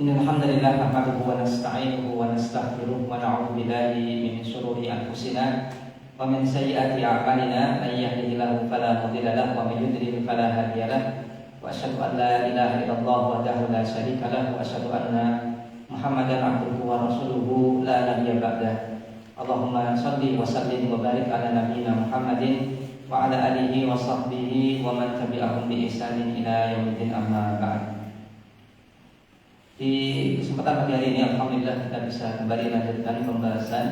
Innal hamdalillah nahmaduhu wa nasta'inuhu wa nastaghfiruh wa na'udzu billahi min shururi anfusina wa min sayyiati a'malina may yahdihillahu fala mudilla lahu wa may yudlil fala hadiya lahu wa asyhadu an la ilaha illallah wahdahu la syarika lahu wa asyhadu anna Muhammadan abduhu wa rasuluhu la nabiyya ba'dah. Allahumma shalli wa sallim wa barik ala nabiyyina Muhammadin wa ala alihi wa sahbihi wa man tabi'ahum bi ihsanin ila yaumiddin, amma ba'd. Di kesempatan pagi hari ini alhamdulillah kita bisa kembali lanjutkan pembahasan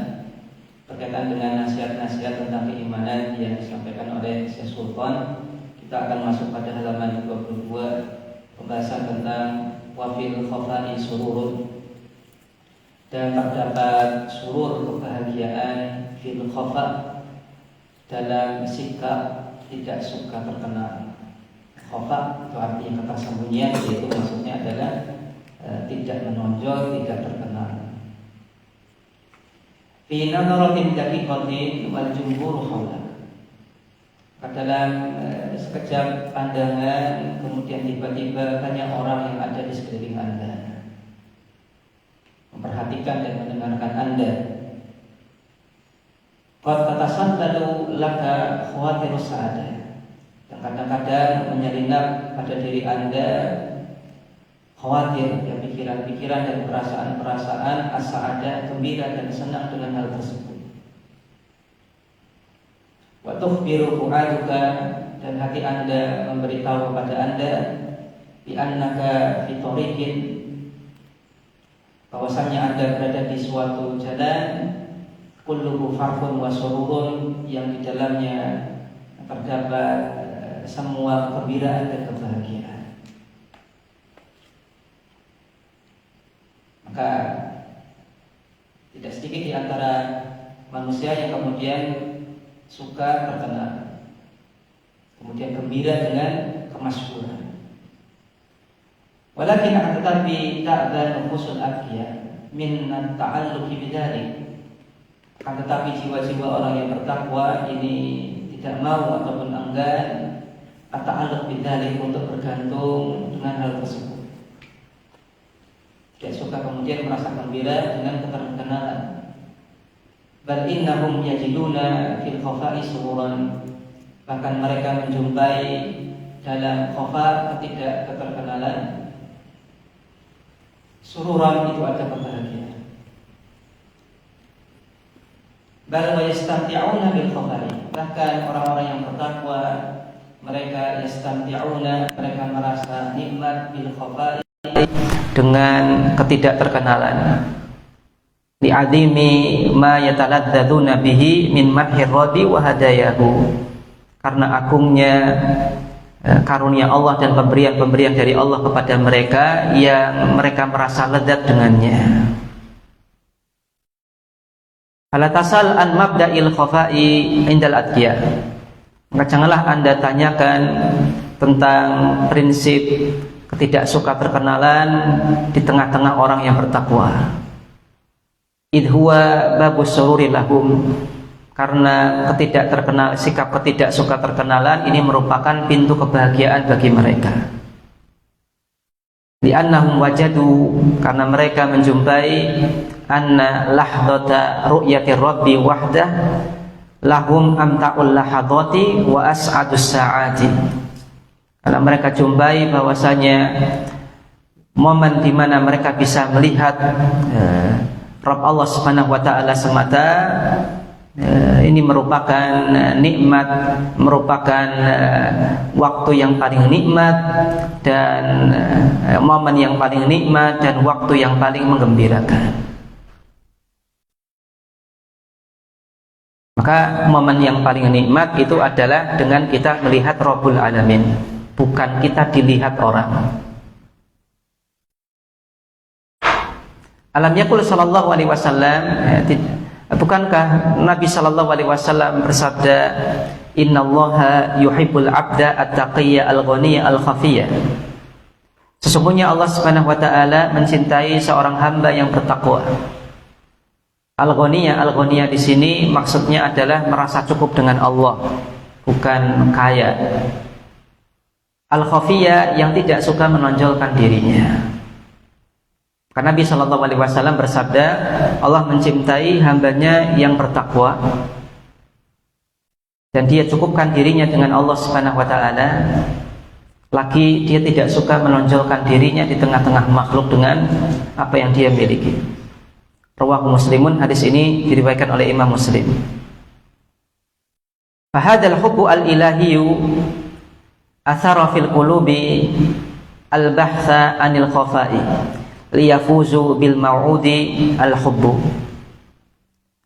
berkaitan dengan nasihat-nasihat tentang keimanan yang disampaikan oleh Syekh Sultan. Kita akan masuk pada halaman 22, pembahasan tentang wafil khafai sururun, dan terdapat surur kebahagiaan fil khafa dalam sikap tidak suka terkenal. Khafa itu artinya ketersembunyian, yaitu maksudnya adalah tidak menonjol, tidak terkenal. Fi nadharatin daqiqatin wal jumhur haula. Dalam sekejap pandangan, kemudian tiba-tiba banyak orang yang ada di sekeliling Anda, memperhatikan dan mendengarkan Anda. Qad tatasallalu laka khawatirus sa'adah. Dan kadang-kadang menyelinap pada diri Anda khawatir, ya, pikiran-pikiran dan perasaan-perasaan as-sa'adah, gembira dan senang dengan hal tersebut. Wa tukhbiru fu'aduka, dan hati Anda memberitahu kepada Anda bi annaka fi tariqin, bahwasanya Anda berada di suatu jalan kulluhu farhun wa sururun, yang di dalamnya terdapat semua kegembiraan dan kebahagiaan. Maka tidak sedikit di antara manusia yang kemudian suka terkenal, kemudian gembira dengan kemasyhuran. Walakin akan tetapi ta'dhan nufusul atqiya min at-ta'alluqi bidzalik. Akan tetapi jiwa-jiwa orang yang bertakwa ini tidak mau ataupun enggan at-ta'alluq bidzalik, untuk bergantung dengan hal tersebut. Tidak suka kemudian merasa gembira dengan keterkenalan. Bal innahum yajiduna fil khafa'i sururan, bahkan mereka menjumpai dalam khafa, ketidakterkenalan, sururan, itu ada kebahagiaan. Bal wa yastamti'una bil khafa'i, bahkan orang-orang yang bertakwa mereka yastamti'una, mereka merasa nikmat bil khafa'i, dengan ketidakterkenalan. Li'adimi ma yataladzadzuna bihi min madhir radi wa hadayahu, karena agungnya karunia Allah dan pemberian-pemberian dari Allah kepada mereka yang mereka merasa lezat dengannya. Fala tasal an mabda'il khafa'i indal atqiya, maka janganlah Anda tanyakan tentang prinsip tidak suka terkenalan di tengah-tengah orang yang bertakwa. Idhuwa babus sururi lahum, karena sikap ketidak suka terkenalan ini merupakan pintu kebahagiaan bagi mereka. Li'annahum wajadu, karena mereka menjumpai anna lahdata ru'yati rabbi wahdah lahum amta'ul lahadati wa as'adus sa'ati. Karena mereka jumpai bahwasanya momen di mana mereka bisa melihat Rabb Allah Subhanahu wa taala semata, ini merupakan nikmat, merupakan waktu yang paling nikmat dan momen yang paling nikmat dan waktu yang paling menggembirakan. Maka momen yang paling nikmat itu adalah dengan kita melihat Rabbul Alamin, bukan kita dilihat orang. Alam yaqul sallallahu alaihi wasallam, bukankah Nabi sallallahu alaihi wasallam bersabda, innallaha yuhibbul abda at-taqiyya al-ghaniyya al-khafiyya, sesungguhnya Allah Subhanahu wa taala mencintai seorang hamba yang bertakwa. Al-ghaniyya di sini maksudnya adalah merasa cukup dengan Allah, bukan kaya. Al-khafiyya yang tidak suka menonjolkan dirinya. Karena Nabi Shallallahu Alaihi Wasallam bersabda, Allah mencintai hambanya yang bertakwa dan dia cukupkan dirinya dengan Allah Subhanahu Wa Taala. Lagi dia tidak suka menonjolkan dirinya di tengah-tengah makhluk dengan apa yang dia miliki. Rawahu Muslimun, hadis ini diriwayatkan oleh Imam Muslim. Fahadal hubbu al-ilahiyyu athara fil qulubi al-bahtha anil khafa'i liyafuzu bil mau'udi al-hubbu.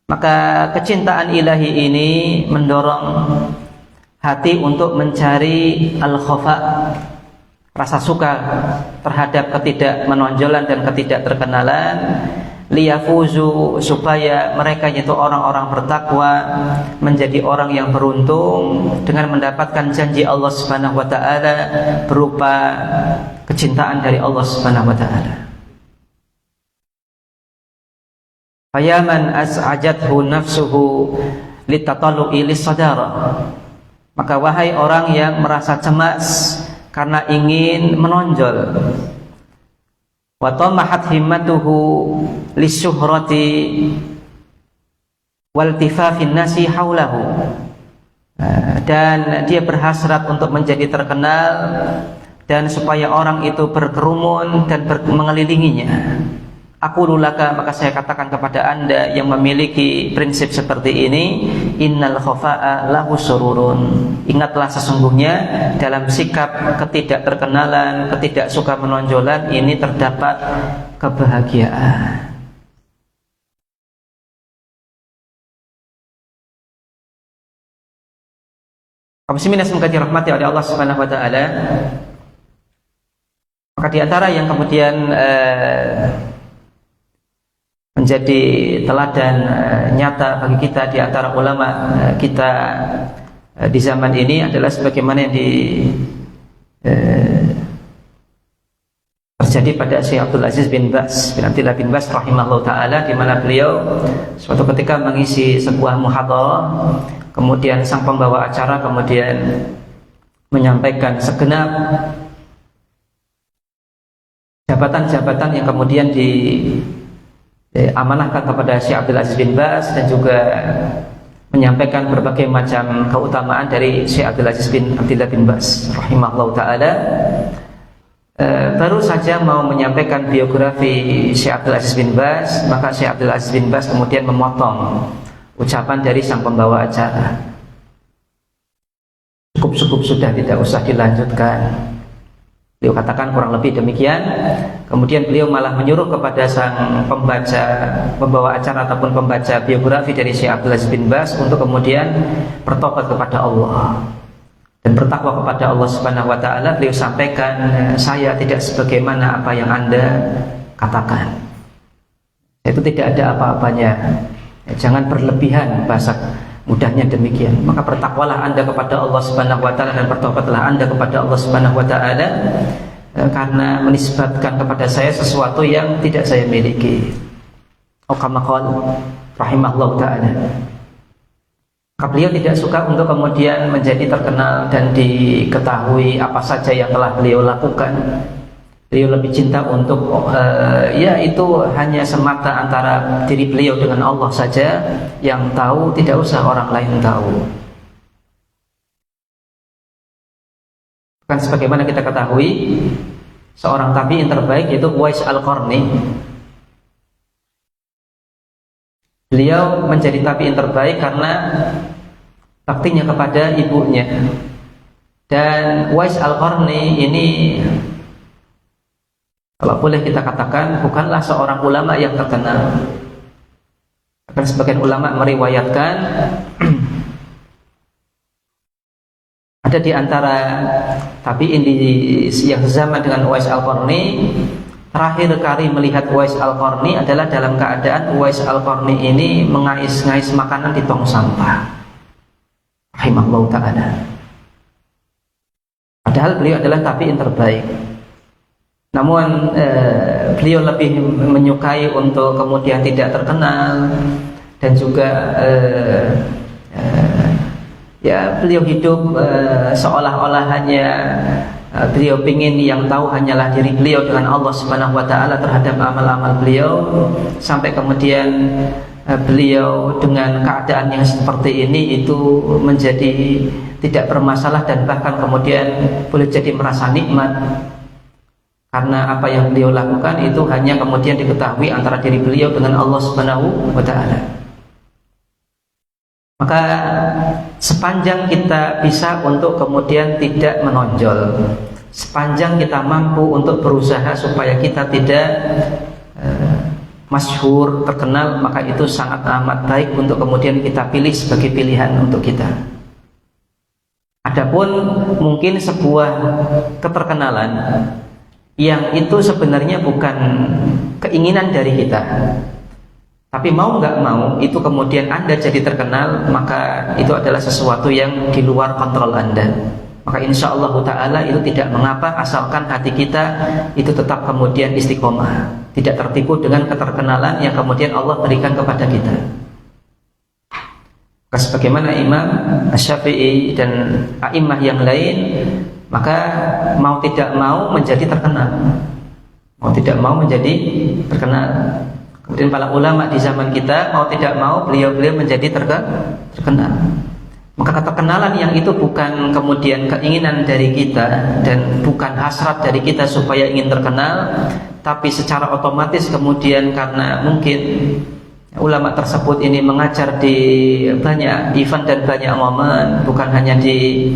Maka kecintaan ilahi ini mendorong hati untuk mencari al-khafa, rasa suka terhadap ketidakmenonjolan dan ketidakterkenalan, liyafuzu, supaya mereka yaitu orang-orang bertakwa menjadi orang yang beruntung dengan mendapatkan janji Allah Subhanahu wa taala berupa kecintaan dari Allah Subhanahu wa taala. Fayaman as'ajathu nafsuhu litatallu'i lis-sadara. Maka wahai orang yang merasa cemas karena ingin menonjol, wa tamahat himmatuhu lisyuhrati wal tifafin nasi haulahu, dan dia berhasrat untuk menjadi terkenal dan supaya orang itu berkerumun dan mengelilinginya. Aku lulaka, maka saya katakan kepada anda yang memiliki prinsip seperti ini, innal khafa'a lahu sururun. Ingatlah sesungguhnya dalam sikap ketidakterkenalan, ketidaksuka menonjolan ini terdapat kebahagiaan. Kaum muslimin yang dirahmati oleh Allah Subhanahu wa taala, maka di antara yang kemudian menjadi teladan nyata bagi kita di antara ulama kita di zaman ini adalah sebagaimana yang terjadi pada Syekh Abdul Aziz bin Baz bin Abdillah bin Baz rahimahullah ta'ala, di mana beliau suatu ketika mengisi sebuah muhadharah, kemudian sang pembawa acara kemudian menyampaikan segenap jabatan-jabatan yang kemudian amanahkan kepada Syekh Abdul Aziz bin Baz, dan juga menyampaikan berbagai macam keutamaan dari Syekh Abdul Aziz bin Abdillah bin Baz rahimahullah ta'ala. Baru saja mau menyampaikan biografi Syekh Abdul Aziz bin Baz, maka Syekh Abdul Aziz bin Baz kemudian memotong ucapan dari sang pembawa acara. Cukup sudah, tidak usah dilanjutkan. Beliau katakan kurang lebih demikian. Kemudian beliau malah menyuruh kepada sang pembawa acara ataupun pembaca biografi dari Syekh Abdul Aziz bin Baz untuk kemudian bertobat kepada Allah dan bertakwa kepada Allah Subhanahu wa taala. Beliau sampaikan, saya tidak sebagaimana apa yang Anda katakan. Itu tidak ada apa-apanya. Jangan berlebihan, bahasa mudahnya demikian. Maka bertakwalah Anda kepada Allah Subhanahu wa taala dan bertobatlah Anda kepada Allah Subhanahu wa taala, karena menisbatkan kepada saya sesuatu yang tidak saya miliki. Kama qala rahimahullah ta'ala. Maka beliau tidak suka untuk kemudian menjadi terkenal dan diketahui apa saja yang telah beliau lakukan. Beliau lebih cinta untuk ya itu hanya semata antara diri beliau dengan Allah saja yang tahu, tidak usah orang lain tahu. Kan sebagaimana kita ketahui, seorang tabi'in terbaik yaitu Uwais Al-Qarni. Beliau menjadi tabi'in terbaik karena baktinya kepada ibunya. Dan Uwais Al-Qarni ini, kalau boleh kita katakan, bukanlah seorang ulama yang terkenal. Bahkan sebagian ulama meriwayatkan ada di antara tabi'in yang zaman dengan Uwais Al-Qarni, terakhir kali melihat Uwais Al-Qarni adalah dalam keadaan Uwais Al-Qarni ini mengais-ngais makanan di tong sampah. Rahimahullah ta'ala. Padahal beliau adalah tabi'in terbaik. Namun beliau lebih menyukai untuk kemudian tidak terkenal, dan juga ya beliau hidup seolah-olah hanya beliau ingin yang tahu hanyalah diri beliau dengan Allah Subhanahu wa taala terhadap amal-amal beliau, sampai kemudian beliau dengan keadaan yang seperti ini itu menjadi tidak bermasalah dan bahkan kemudian boleh jadi merasa nikmat karena apa yang beliau lakukan itu hanya kemudian diketahui antara diri beliau dengan Allah Subhanahu wa taala. Maka sepanjang kita bisa untuk kemudian tidak menonjol, sepanjang kita mampu untuk berusaha supaya kita tidak masyhur, terkenal, maka itu sangat amat baik untuk kemudian kita pilih sebagai pilihan untuk kita. Adapun mungkin sebuah keterkenalan yang itu sebenarnya bukan keinginan dari kita, tapi mau nggak mau itu kemudian Anda jadi terkenal, maka itu adalah sesuatu yang di luar kontrol Anda. Maka insya Allah ta'ala itu tidak mengapa asalkan hati kita itu tetap kemudian istiqomah, tidak tertipu dengan keterkenalan yang kemudian Allah berikan kepada kita. Sebagaimana Imam Asy-Syafi'i dan a'immah yang lain, maka mau tidak mau menjadi terkenal, mau tidak mau menjadi terkenal. Kemudian para ulama di zaman kita mau tidak mau beliau-beliau menjadi terkenal. Maka keterkenalan yang itu bukan kemudian keinginan dari kita dan bukan hasrat dari kita supaya ingin terkenal, tapi secara otomatis kemudian karena mungkin ulama tersebut ini mengajar di banyak event dan banyak momen, bukan hanya di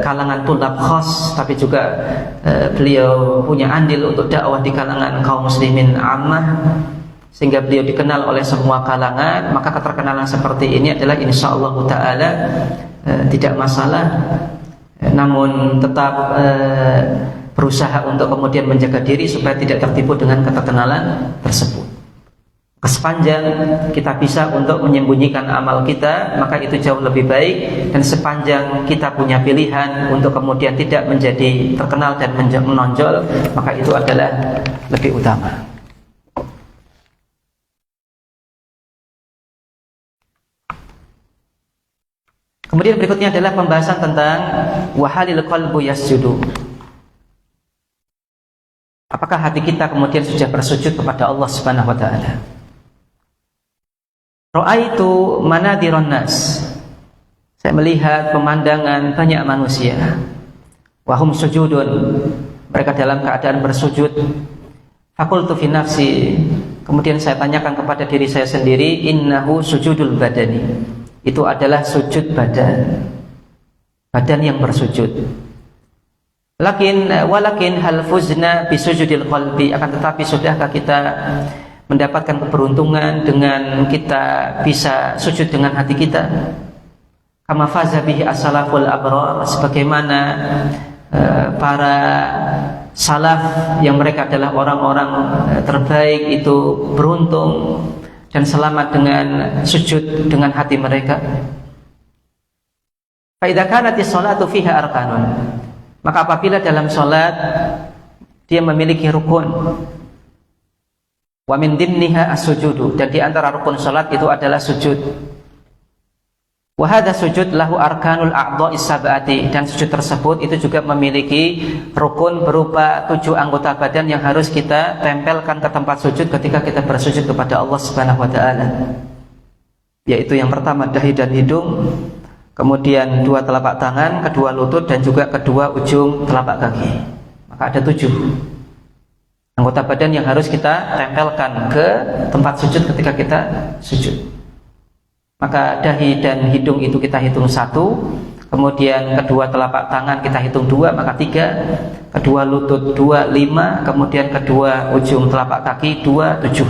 kalangan tulab khas, tapi juga beliau punya andil untuk dakwah di kalangan kaum muslimin ammah, sehingga beliau dikenal oleh semua kalangan. Maka keterkenalan seperti ini adalah insyaallah ta'ala tidak masalah, namun tetap berusaha untuk kemudian menjaga diri supaya tidak tertipu dengan keterkenalan tersebut. Sepanjang kita bisa untuk menyembunyikan amal kita, maka itu jauh lebih baik. Dan sepanjang kita punya pilihan untuk kemudian tidak menjadi terkenal dan menonjol, maka itu adalah lebih utama. Kemudian berikutnya adalah pembahasan tentang wahalil qalbu yasjudu. Apakah hati kita kemudian sudah bersujud kepada Allah Subhanahu wa taala? Ra'aitu manadiron nas. Saya melihat pemandangan banyak manusia. Wahum sujudun. Mereka dalam keadaan bersujud. Fakultu fi nafsi. Kemudian saya tanyakan kepada diri saya sendiri, innahu sujudul badani. Itu adalah sujud badan. Badan yang bersujud. Walakin hal fuzna bisujudil qalbi. Akan tetapi sudahkah kita mendapatkan keberuntungan dengan kita bisa sujud dengan hati kita? Kama faza bihi as-salaful abrar, sebagaimana para salaf yang mereka adalah orang-orang terbaik itu beruntung dan selamat dengan sujud dengan hati mereka. Fa idza kanatis sholatu fiha arkanun, maka apabila dalam salat dia memiliki rukun, wa min dimniha as-sujudu, dan di antara rukun salat itu adalah sujud. Wa hadza sujud lahu arkanul a'dha'is sab'ati, dan sujud tersebut itu juga memiliki rukun berupa 7 anggota badan yang harus kita tempelkan ke tempat sujud ketika kita bersujud kepada Allah Subhanahu wa taala. Yaitu yang pertama dahi dan hidung, kemudian 2 telapak tangan, kedua lutut, dan juga kedua ujung telapak kaki. Maka ada 7 anggota badan yang harus kita tempelkan ke tempat sujud ketika kita sujud. Maka dahi dan hidung itu kita hitung 1, kemudian kedua telapak tangan kita hitung 2, maka 3, kedua lutut 2, 5, kemudian kedua ujung telapak kaki 2, 7.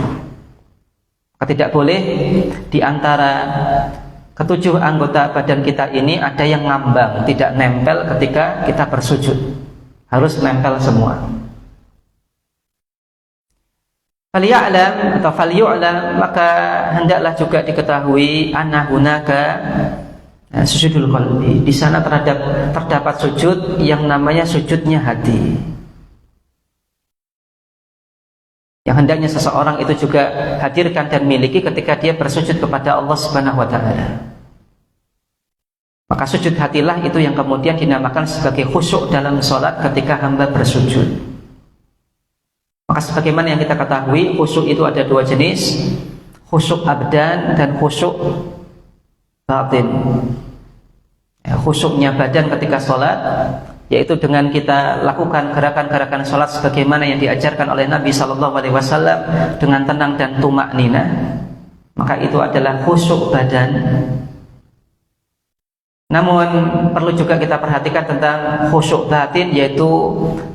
Maka tidak boleh di antara ke-7 anggota badan kita ini ada yang ngambang, tidak nempel ketika kita bersujud. Harus nempel semua. Falya'lam atau falyu'lam, maka hendaklah juga diketahui anna hunaka sujudul qalbi. Di sana terdapat sujud yang namanya sujudnya hati. Yang hendaknya seseorang itu juga hadirkan dan miliki ketika dia bersujud kepada Allah Subhanahu wa taala. Maka sujud hatilah itu yang kemudian dinamakan sebagai khusyuk dalam sholat ketika hamba bersujud. Maka sebagaimana yang kita ketahui, khusyuk itu ada dua jenis, khusyuk abdan dan khusyuk batin. Khusyuknya badan ketika sholat, yaitu dengan kita lakukan gerakan-gerakan sholat sebagaimana yang diajarkan oleh Nabi SAW dengan tenang dan tumaknina, maka itu adalah khusyuk badan. Namun perlu juga kita perhatikan tentang khusyuk batin, yaitu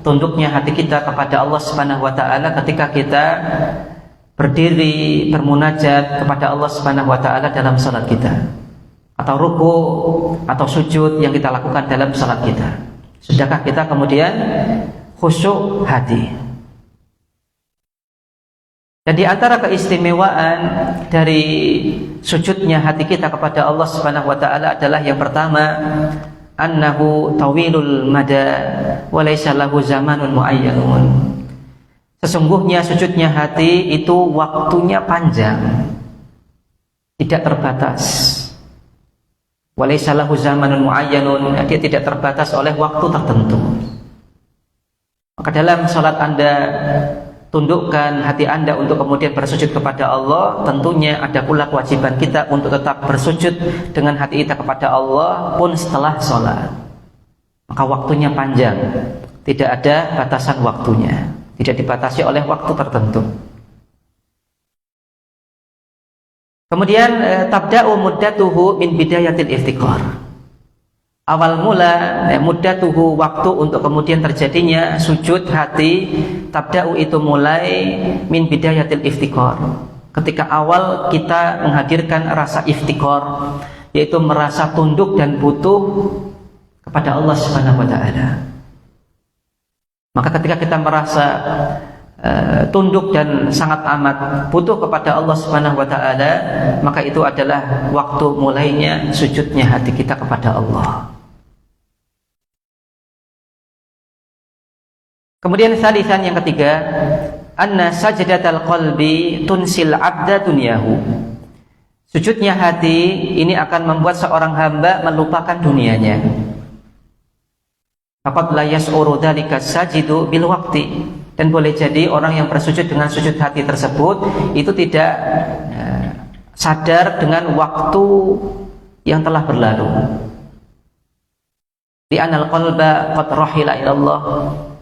tunduknya hati kita kepada Allah Subhanahu wa taala ketika kita berdiri bermunajat kepada Allah Subhanahu wa taala dalam salat kita, atau ruku atau sujud yang kita lakukan dalam salat kita. Sudahkah kita kemudian khusyuk hati? Dan di antara keistimewaan dari sujudnya hati kita kepada Allah Subhanahu wa taala adalah yang pertama, annahu tawilul mada wa laisa lahu zamanun muayyanun. Sesungguhnya sujudnya hati itu waktunya panjang, tidak terbatas. Wa laisa lahu zamanun muayyanun, dia tidak terbatas oleh waktu tertentu. Maka dalam salat Anda, tundukkan hati Anda untuk kemudian bersujud kepada Allah, tentunya ada pula kewajiban kita untuk tetap bersujud dengan hati kita kepada Allah pun setelah sholat. Maka waktunya panjang, tidak ada batasan waktunya, tidak dibatasi oleh waktu tertentu. Kemudian tabda'u muddatuhu min bidayatil iftiqar. Awal mula muddatuhu, waktu untuk kemudian terjadinya sujud hati, tabda'u itu mulai min bidayatil iftiqar, ketika awal kita menghadirkan rasa iftiqar, yaitu merasa tunduk dan butuh kepada Allah Subhanahu wa taala. Maka ketika kita merasa tunduk dan sangat amat butuh kepada Allah Subhanahu wa taala, maka itu adalah waktu mulainya sujudnya hati kita kepada Allah. Kemudian salisan yang ketiga, anna sajdatal qalbi tunsil abda dunyahu. Sujudnya hati ini akan membuat seorang hamba melupakan dunianya. Faqad la yas'uru dzalika sajidu bil waqti. Dan boleh jadi orang yang bersujud dengan sujud hati tersebut itu tidak sadar dengan waktu yang telah berlalu. Li anal qalba qad rahila ila Allah.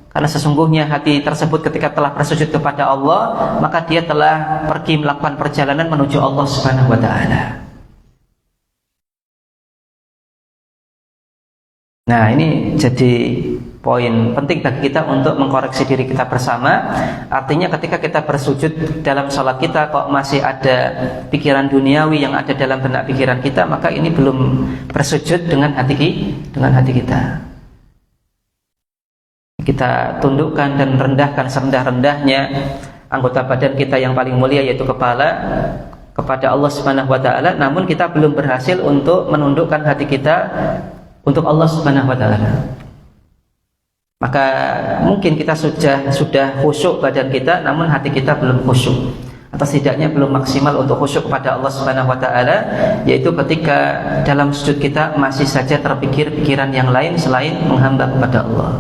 Karena sesungguhnya hati tersebut ketika telah bersujud kepada Allah, maka dia telah pergi melakukan perjalanan menuju Allah Subhanahu wa taala. Nah, ini jadi poin penting bagi kita untuk mengkoreksi diri kita bersama. Artinya ketika kita bersujud dalam sholat kita kok masih ada pikiran duniawi yang ada dalam benak pikiran kita, maka ini belum bersujud dengan hati kita. Kita tundukkan dan rendahkan serendah-rendahnya anggota badan kita yang paling mulia, yaitu kepala, kepada Allah Subhanahu wa taala. Namun kita belum berhasil untuk menundukkan hati kita untuk Allah Subhanahu wa taala. Maka mungkin kita sudah khusyuk badan kita, namun hati kita belum khusyuk, atau setidaknya belum maksimal untuk khusyuk kepada Allah Subhanahu wa taala, yaitu ketika dalam sujud kita masih saja terpikir pikiran yang lain selain menghamba kepada Allah.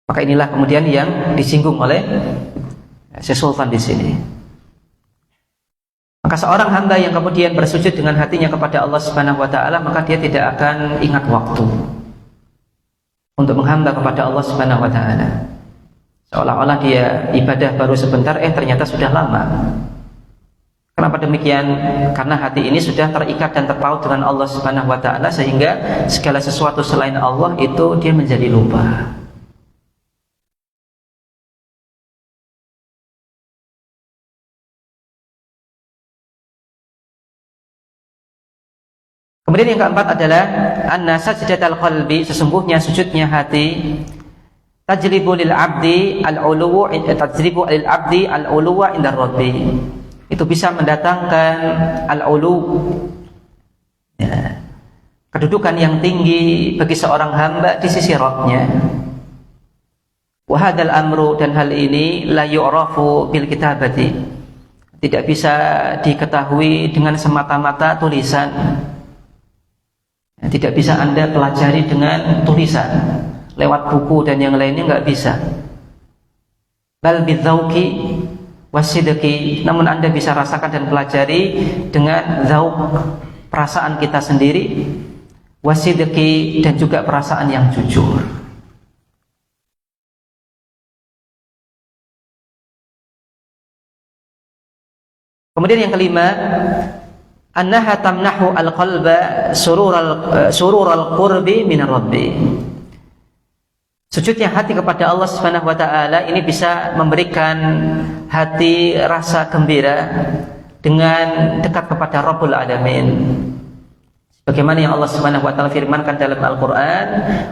Maka inilah kemudian yang disinggung oleh Syekh Sultan di sini. Maka seorang hamba yang kemudian bersujud dengan hatinya kepada Allah Subhanahu wa taala, maka dia tidak akan ingat waktu untuk menghamba kepada Allah Subhanahu wa taala. Seolah-olah dia ibadah baru sebentar, ternyata sudah lama. Kenapa demikian? Karena hati ini sudah terikat dan terpaut dengan Allah Subhanahu wa taala, sehingga segala sesuatu selain Allah itu dia menjadi lupa. Kemudian yang keempat adalah anna sajdatal qalbi, sesungguhnya sujudnya hati tajribu lil abdi al-uluwa indar rabbi. Itu bisa mendatangkan al-ulu, ya, kedudukan yang tinggi bagi seorang hamba di sisi Rabbnya. Wa hadzal amru, dan hal ini la yu'rafu bil kitabati, tidak bisa diketahui dengan semata-mata tulisan. Tidak bisa Anda pelajari dengan tulisan, lewat buku dan yang lainnya nggak bisa. Bal bidzauqi wasidqi, namun Anda bisa rasakan dan pelajari dengan zauq, perasaan kita sendiri, wasidqi, dan juga perasaan yang jujur. Kemudian yang kelima, annaha tamnahu al-qalba surural qurbi minar rabbi. Sujudnya hati kepada Allah Subhanahu wa taala ini bisa memberikan hati rasa gembira dengan dekat kepada Rabbul Alamin. Bagaimana yang Allah Subhanahu wa taala firmankan dalam Al-Qur'an,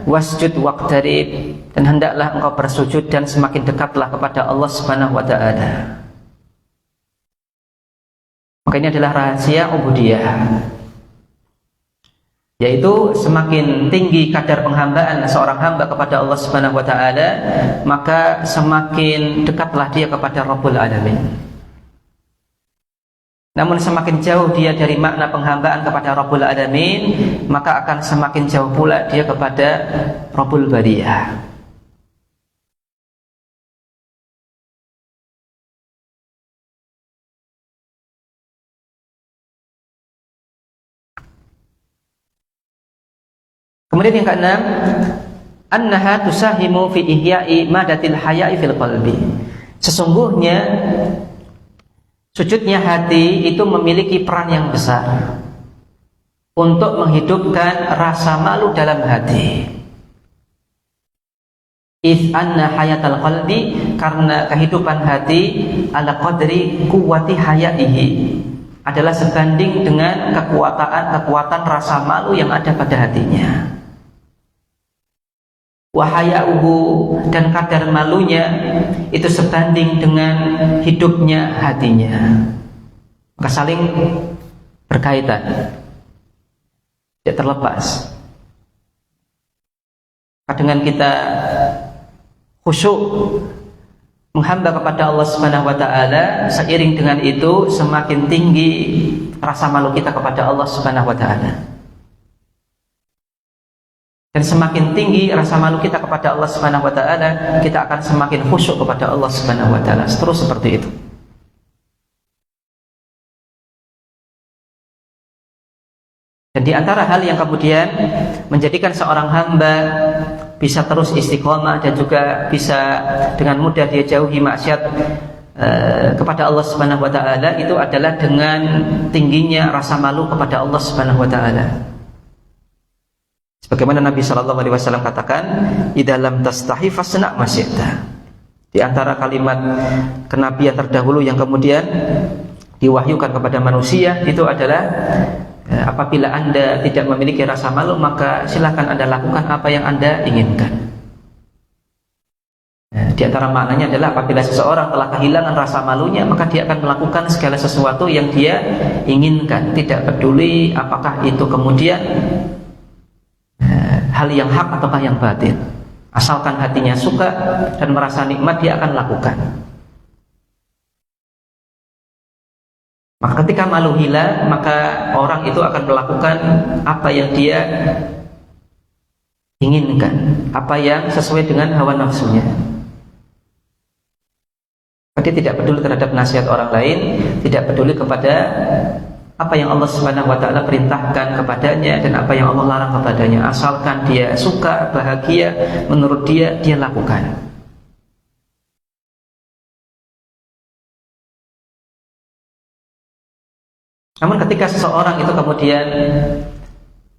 wasjud waqtarib, dan hendaklah engkau bersujud dan semakin dekatlah kepada Allah Subhanahu wa taala. Maka ini adalah rahasia ubudiyah, yaitu semakin tinggi kadar penghambaan seorang hamba kepada Allah Subhanahu wa taala, maka semakin dekatlah dia kepada Rabbul Alamin. Namun semakin jauh dia dari makna penghambaan kepada Rabbul Alamin, maka akan semakin jauh pula dia kepada Rabbul Bariyah. Kemudian yang keenam, annaha tusahimu fi ihya'i madatil haya'i fil qalbi. Sesungguhnya sujudnya hati itu memiliki peran yang besar untuk menghidupkan rasa malu dalam hati. Iz anna hayatal qalbi, karena kehidupan hati ala qadri quwwati haya'ihi, adalah sebanding dengan kekuatan rasa malu yang ada pada hatinya. Wahayauhu, dan kadar malunya itu sebanding dengan hidupnya hatinya. Maka saling berkaitan, tidak terlepas. Dengan kita khusyuk menghamba kepada Allah Subhanahu wa taala, seiring dengan itu semakin tinggi rasa malu kita kepada Allah Subhanahu wa taala. Dan semakin tinggi rasa malu kita kepada Allah Subhanahu wa taala, kita akan semakin khusyuk kepada Allah Subhanahu wa taala. Terus seperti itu. Dan di antara hal yang kemudian menjadikan seorang hamba bisa terus istiqomah dan juga bisa dengan mudah dia jauhi maksiat kepada Allah Subhanahu wa taala, itu adalah dengan tingginya rasa malu kepada Allah Subhanahu wa taala. Sebagaimana Nabi sallallahu alaihi wasallam katakan, "Idza lam tastahi fasna' ma syi'ta." Di antara kalimat kenabian terdahulu yang kemudian diwahyukan kepada manusia itu adalah, apabila Anda tidak memiliki rasa malu, maka silakan Anda lakukan apa yang Anda inginkan. Di antara maknanya adalah apabila seseorang telah kehilangan rasa malunya, maka dia akan melakukan segala sesuatu yang dia inginkan, tidak peduli apakah itu kemudian hal yang hak ataukah yang batil. Asalkan hatinya suka dan merasa nikmat, dia akan lakukan. Maka ketika malu hilang, maka orang itu akan melakukan apa yang dia inginkan, apa yang sesuai dengan hawa nafsunya. Dia tidak peduli terhadap nasihat orang lain, tidak peduli kepada apa yang Allah Subhanahu wa taala perintahkan kepadanya dan apa yang Allah larang kepadanya. Asalkan dia suka, bahagia, menurut dia lakukan. Namun ketika seseorang itu kemudian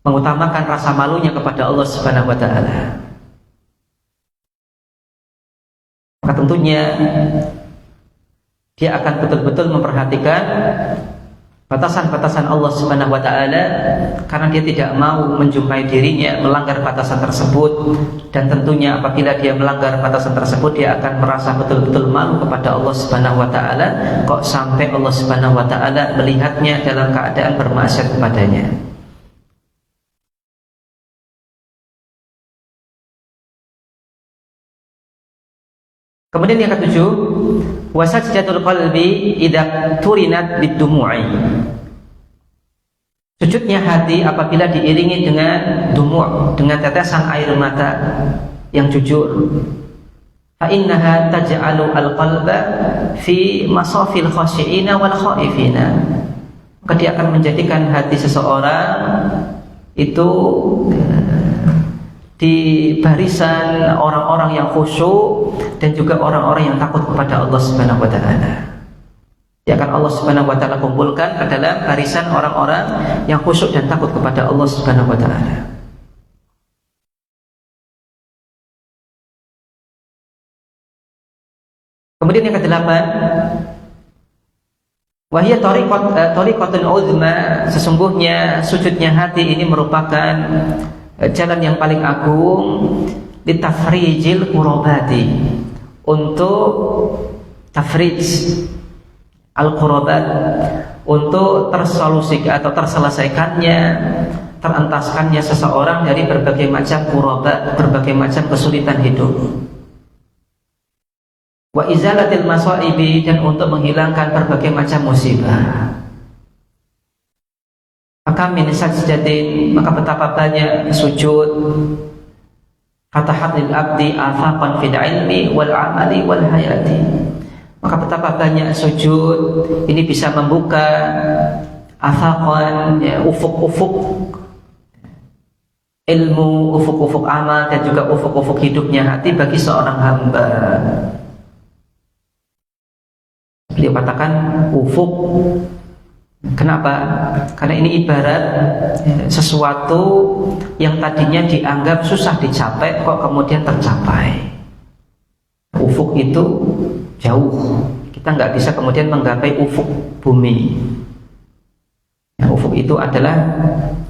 mengutamakan rasa malunya kepada Allah Subhanahu wa taala, maka tentunya dia akan betul-betul memperhatikan batasan-batasan Allah Subhanahu wa taala, karena dia tidak mau menjumpai dirinya melanggar batasan tersebut. Dan tentunya apabila dia melanggar batasan tersebut, dia akan merasa betul-betul malu kepada Allah Subhanahu wa taala, kok sampai Allah Subhanahu wa taala melihatnya dalam keadaan bermaksiat kepadanya. Kemudian yang ketujuh, wasajdatul qalbi idza turinat bidumu'i. Sujudnya hati apabila diiringi dengan dumu', dengan tetesan air mata yang jujur. Fa innaha taj'alu al-qalba fi masafil khashi'ina wal khaifina. Maka dia akan menjadikan hati seseorang itu di barisan orang-orang yang khusyuk dan juga orang-orang yang takut kepada Allah Subhanahu wa taala. Ya akan Allah Subhanahu wa taala kumpulkan ke dalam barisan orang-orang yang khusyuk dan takut kepada Allah Subhanahu wa taala. Kemudian yang kedelapan, wahia tariqatul uzma, sesungguhnya sujudnya hati ini merupakan jalan yang paling agung litafrijil qurabati, untuk tafrij al-qurabat, untuk tersolusikan atau terselesaikannya, terentaskannya seseorang dari berbagai macam qurabat, berbagai macam kesulitan hidup. Wa izalatil masaibi, dan untuk menghilangkan berbagai macam musibah. Maka min sajdatin, maka betapa banyak sujud, fatahat lil abdi afaqan fil ilmi wal amali wal hayati. Maka betapa banyak sujud ini bisa membuka afaqan, ya, ufuk-ufuk ilmu, ufuk-ufuk amal, dan juga ufuk-ufuk hidupnya hati bagi seorang hamba. Beliau katakan ufuk. Kenapa? Karena ini ibarat sesuatu yang tadinya dianggap susah dicapai, kok kemudian tercapai. Ufuk itu jauh, kita nggak bisa kemudian menggapai ufuk bumi. Nah, ufuk itu adalah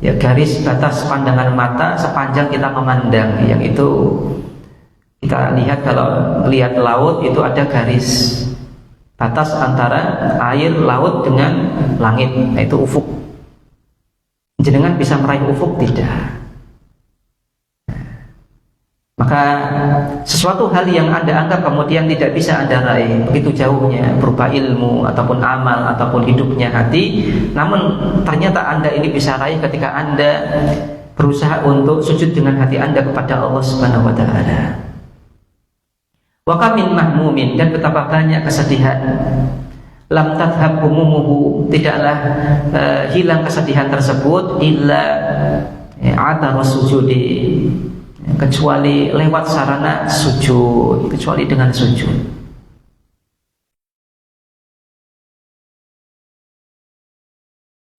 ya garis batas pandangan mata sepanjang kita memandang, yang itu kita lihat kalau melihat laut itu ada garis batas antara air laut dengan langit, nah itu ufuk. Jenengan bisa meraih ufuk tidak? Maka sesuatu hal yang Anda anggap kemudian tidak bisa Anda raih, begitu jauhnya, berupa ilmu ataupun amal ataupun hidupnya hati, namun ternyata Anda ini bisa raih ketika Anda berusaha untuk sujud dengan hati Anda kepada Allah Subhanahu wa taala. Wa kam min mahmumin, dan betapa banyak kesedihan, lam tadhhab humumuhu, tidaklah hilang kesedihan tersebut illa atara sujudi, kecuali lewat sarana sujud, kecuali dengan sujud.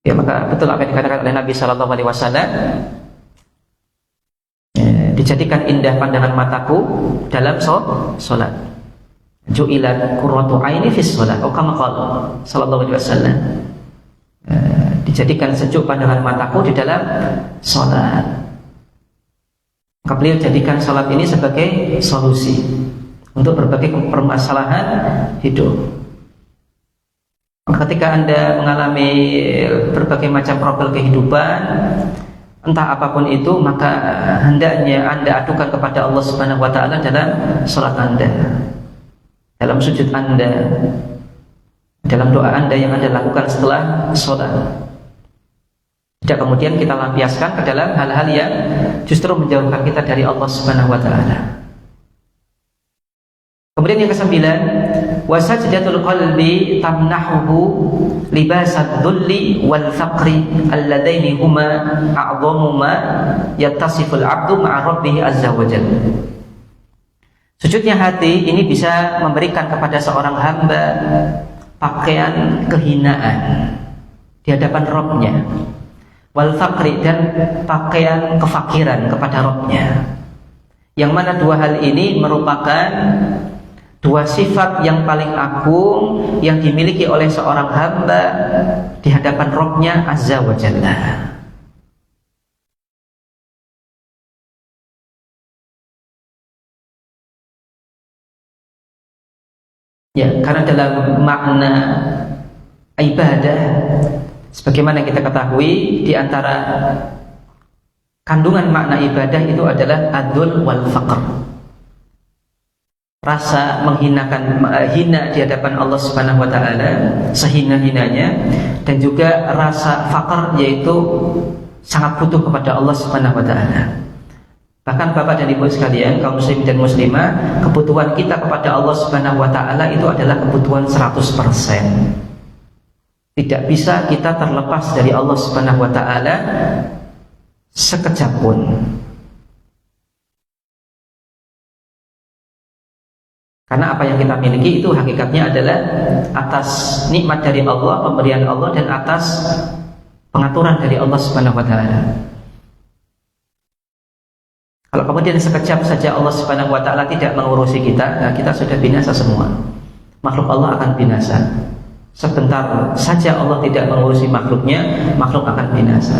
Ya, maka betul apa yang dikatakan oleh Nabi sallallahu alaihi wasallam, dijadikan indah pandangan mataku dalam sholat. Ju'ilat qurratu aini fis sholat, atau kama qala sallallahu alaihi wasallam, dijadikan sejuk pandangan mataku di dalam sholat. Maka beliau jadikan sholat ini sebagai solusi untuk berbagai permasalahan hidup. Maka ketika Anda mengalami berbagai macam problem kehidupan, entah apapun itu, maka hendaknya Anda adukan kepada Allah Subhanahu wa taala dalam salat Anda, dalam sujud Anda, dalam doa Anda yang Anda lakukan setelah salat. Tidak kemudian kita lampiaskan ke dalam hal-hal yang justru menjauhkan kita dari Allah Subhanahu wa taala. Kemudian yang kesembilan, wasajdatul qalbi tamnahuhu libasad dhulli wal faqri alladaini huma a'dhamu ma yattasiful 'abdu ma'a rabbih azza wa jalla. Sujudnya hati ini bisa memberikan kepada seorang hamba pakaian kehinaan di hadapan Rabb-nya, wal faqri, dan pakaian kefakiran kepada Rabb-nya, yang mana dua hal ini merupakan dua sifat yang paling agung yang dimiliki oleh seorang hamba di hadapan Rabb-nya azza wa jalla. Ya, karena dalam makna ibadah, sebagaimana yang kita ketahui, di antara kandungan makna ibadah itu adalah adul wal faqr. rasa hina di hadapan Allah Subhanahu wa taala, sehina-hinanya, dan juga rasa fakar, yaitu sangat butuh kepada Allah Subhanahu wa taala. Bahkan Bapak dan Ibu sekalian, kaum muslim dan muslimah, kebutuhan kita kepada Allah Subhanahu wa taala itu adalah kebutuhan 100%. Tidak bisa kita terlepas dari Allah Subhanahu wa taala sekejap pun. Karena apa yang kita miliki itu hakikatnya adalah atas nikmat dari Allah, pemberian Allah, dan atas pengaturan dari Allah Subhanahu wa taala. Kalau kemudian sekejap saja Allah Subhanahu wa taala tidak mengurusi kita, nah kita sudah binasa semua. Makhluk Allah akan binasa. Sebentar saja Allah tidak mengurusi makhluknya, makhluk akan binasa.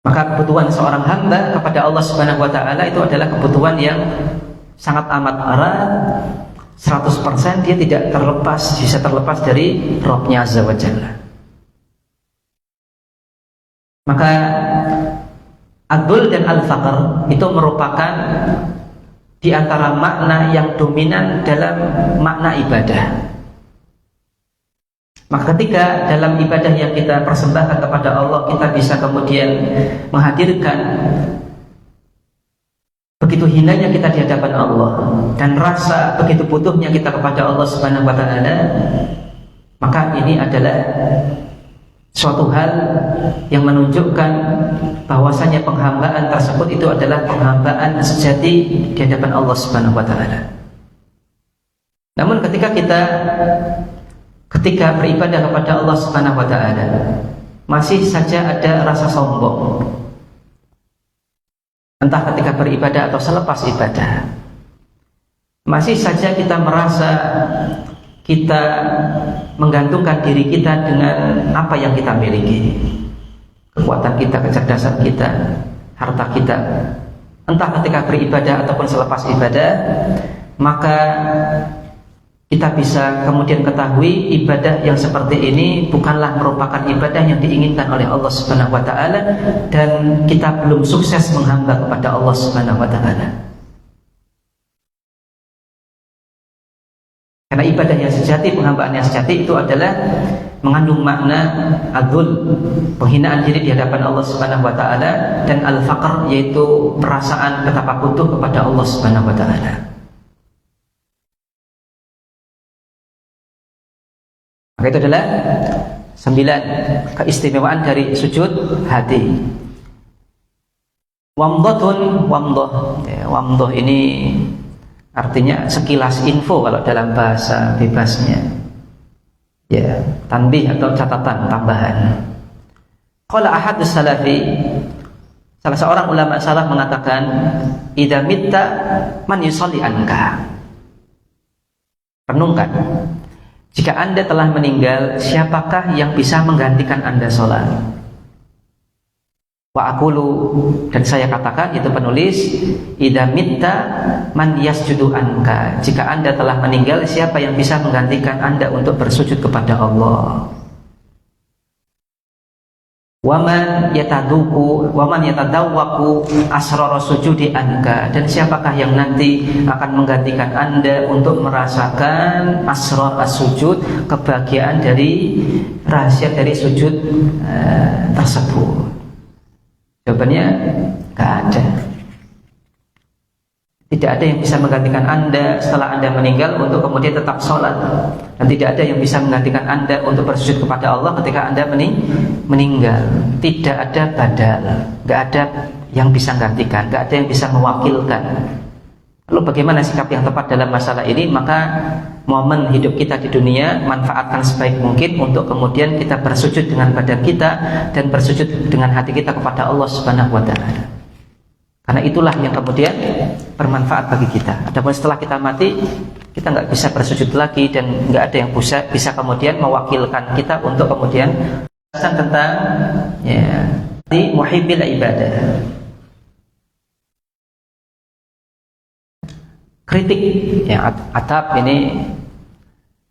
Maka kebutuhan seorang hamba kepada Allah Subhanahu wa taala itu adalah kebutuhan yang sangat amat erat, 100%. Dia tidak bisa terlepas dari Rabb-Nya Azza wa Jalla. Maka Ad-Dhul dan Al-Faqr itu merupakan di antara makna yang dominan dalam makna ibadah. Maka ketika dalam ibadah yang kita persembahkan kepada Allah, kita bisa kemudian menghadirkan begitu hinanya kita di hadapan Allah dan rasa begitu butuhnya kita kepada Allah Subhanahu wa taala, maka ini adalah suatu hal yang menunjukkan bahwasanya penghambaan tersebut itu adalah penghambaan sejati di hadapan Allah Subhanahu wa taala. Namun ketika beribadah kepada Allah Subhanahu wa taala, masih saja ada rasa sombong. Entah ketika beribadah atau selepas ibadah, masih saja kita merasa kita menggantungkan diri kita dengan apa yang kita miliki. Kekuatan kita, kecerdasan kita, harta kita. Entah ketika beribadah ataupun selepas ibadah, maka kita bisa kemudian ketahui ibadah yang seperti ini bukanlah merupakan ibadah yang diinginkan oleh Allah Subhanahu wa taala, dan kita belum sukses menghamba kepada Allah Subhanahu wa taala. Karena ibadah yang sejati, penghambaan yang sejati itu adalah mengandung makna adzul, penghinaan diri di hadapan Allah Subhanahu wa taala, dan al-faqr, yaitu perasaan betapa butuh kepada Allah Subhanahu wa taala. Maka itu adalah 9 keistimewaan dari sujud hati. Wamdhatun, wamdhah ini artinya sekilas info kalau dalam bahasa bebasnya. Ya, tanbih atau catatan tambahan. Qala ahadus salafi, salah seorang ulama salaf mengatakan, idza mitta man yusalli anka. Renungkan, jika Anda telah meninggal, siapakah yang bisa menggantikan Anda sholat? Wa aqulu, dan saya katakan, itu penulis, idza mitta man yasjudu anka. Jika Anda telah meninggal, siapa yang bisa menggantikan Anda untuk bersujud kepada Allah? Waman yatadawwaku asrara sujudi anka, dan siapakah yang nanti akan menggantikan Anda untuk merasakan asrar as-sujud, kebahagiaan dari rahasia dari sujud tersebut? Jawabannya nggak ada. Tidak ada yang bisa menggantikan Anda setelah Anda meninggal untuk kemudian tetap sholat, dan tidak ada yang bisa menggantikan Anda untuk bersujud kepada Allah ketika Anda meninggal. Tidak ada badal, nggak ada yang bisa menggantikan, nggak ada yang bisa mewakilkan. Lalu bagaimana sikap yang tepat dalam masalah ini? Maka momen hidup kita di dunia manfaatkan sebaik mungkin untuk kemudian kita bersujud dengan badan kita dan bersujud dengan hati kita kepada Allah Subhanahu wa taala. Karena itulah yang kemudian bermanfaat bagi kita. Adapun setelah kita mati, kita nggak bisa bersujud lagi, dan nggak ada yang bisa kemudian mewakilkan kita untuk kemudian tentang di muhibbil ibadah. Kritik, atap ini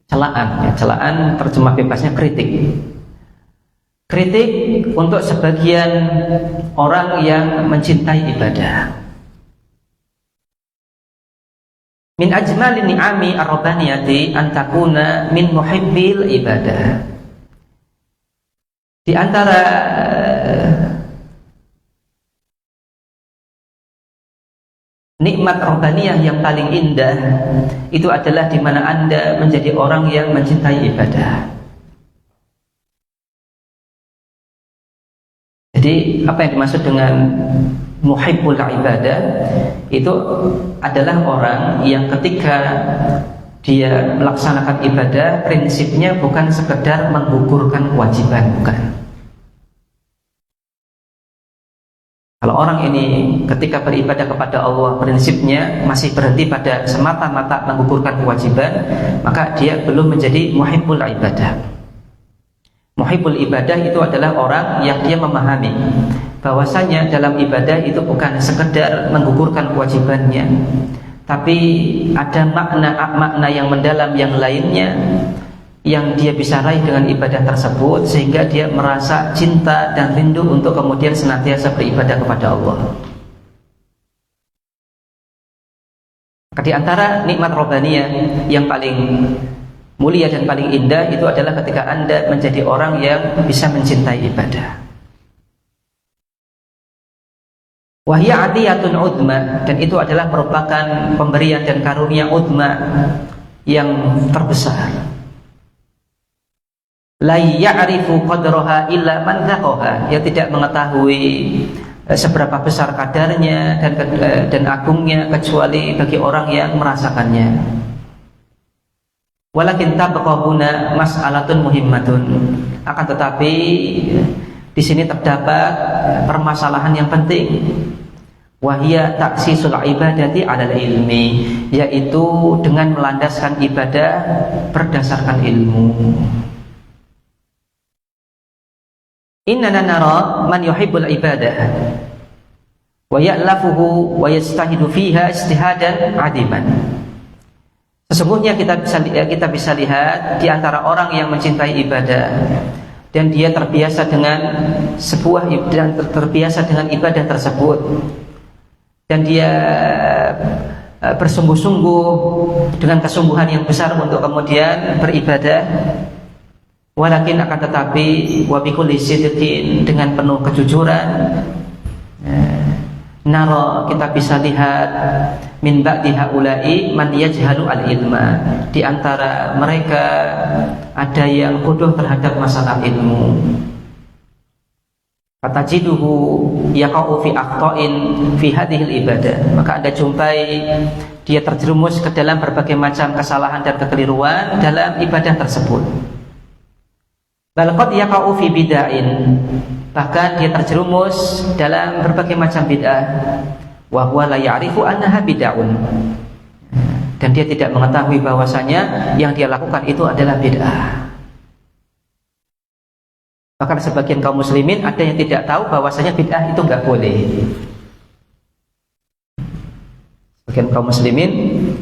celaan terjemah bebasnya kritik. kritik untuk sebagian orang yang mencintai ibadah. Min ajmali ni'ami ar-rabbaniyati an takuna min muhibbil ibadah. Di antara nikmat rabbaniyah yang paling indah itu adalah di mana Anda menjadi orang yang mencintai ibadah. Jadi apa yang dimaksud dengan muhibbul ibadah itu adalah orang yang ketika dia melaksanakan ibadah prinsipnya bukan sekedar menggugurkan kewajiban, bukan. Kalau orang ini ketika beribadah kepada Allah prinsipnya masih berhenti pada semata-mata menggugurkan kewajiban, maka dia belum menjadi muhibbul ibadah. Muhibbul ibadah itu adalah orang yang dia memahami bahwasanya dalam ibadah itu bukan sekedar menggugurkan kewajibannya, tapi ada makna yang mendalam yang lainnya yang dia bisa raih dengan ibadah tersebut, sehingga dia merasa cinta dan rindu untuk kemudian senantiasa beribadah kepada Allah. Di antara nikmat robbaniyah yang paling mulia dan paling indah itu adalah ketika Anda menjadi orang yang bisa mencintai ibadah. Wahya atiyatun udma, dan itu adalah merupakan pemberian dan karunia udma yang terbesar. La ya'rifu qadraha illa man dzaqaha, yang tidak mengetahui seberapa besar kadarnya dan agungnya kecuali bagi orang yang merasakannya. Walakin tabqa huna mas'alatun muhimmatun, akan tetapi di sini terdapat permasalahan yang penting. Wahia taksisul ibadati 'alal ilmi, yaitu dengan melandaskan ibadah berdasarkan ilmu. Innana nara man yuhibbul ibadah wa ya'lafuhu wa yastahidu fiha istihadan 'adiman. Sesungguhnya kita bisa lihat di antara orang yang mencintai ibadah dan dia terbiasa dengan ibadah tersebut, dan dia bersungguh-sungguh dengan kesungguhan yang besar untuk kemudian beribadah. Walakin akan tetapi wa bikulli sidqin, dengan penuh kejujuran, naro kita bisa lihat min ba'di haula'i man yajhalu al-ilma, di antara mereka ada yang bodoh terhadap masalah ilmu. Fatajiduhu yaqa'u fi aqta'in fi hadhil ibadah, maka Anda jumpai dia terjerumus ke dalam berbagai macam kesalahan dan kekeliruan dalam ibadah tersebut. Bal qad yaqa'u fi bid'ain, bahkan dia terjerumus dalam berbagai macam bid'ah. Wa huwa la ya'rifu annaha bid'un, dan dia tidak mengetahui bahwasanya yang dia lakukan itu adalah bid'ah. Bahkan sebagian kaum muslimin ada yang tidak tahu bahwasanya bid'ah itu enggak boleh. Sebagian kaum muslimin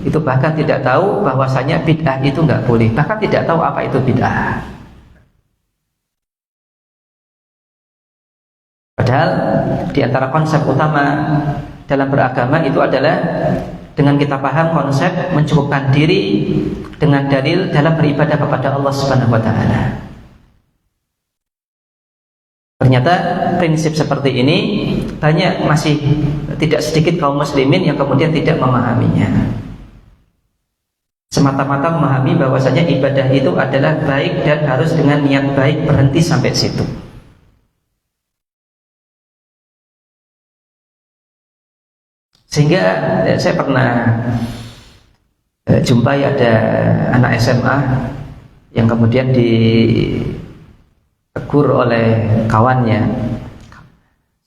itu bahkan tidak tahu bahwasanya bid'ah itu enggak boleh, bahkan tidak tahu apa itu bid'ah. Padahal di antara konsep utama dalam beragama itu adalah dengan kita paham konsep mencukupkan diri dengan dalil dalam beribadah kepada Allah Subhanahu wa taala. Ternyata prinsip seperti ini banyak, masih tidak sedikit kaum muslimin yang kemudian tidak memahaminya. Semata-mata memahami bahwasanya ibadah itu adalah baik dan harus dengan niat baik, berhenti sampai situ. Sehingga saya pernah jumpai ada anak SMA yang kemudian ditegur oleh kawannya.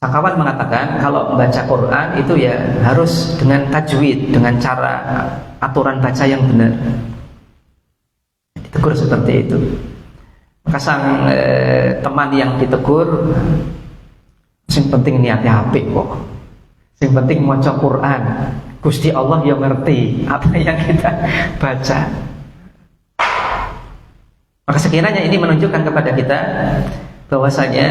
Sang kawan mengatakan kalau membaca Quran itu ya harus dengan tajwid, dengan cara aturan baca yang benar. Ditegur seperti itu. Maka sang teman yang ditegur, yang penting niatnya apik kok. Yang penting maca Quran, Gusti Allah yang ngerti apa yang kita baca. Maka sekiranya ini menunjukkan kepada kita bahwasanya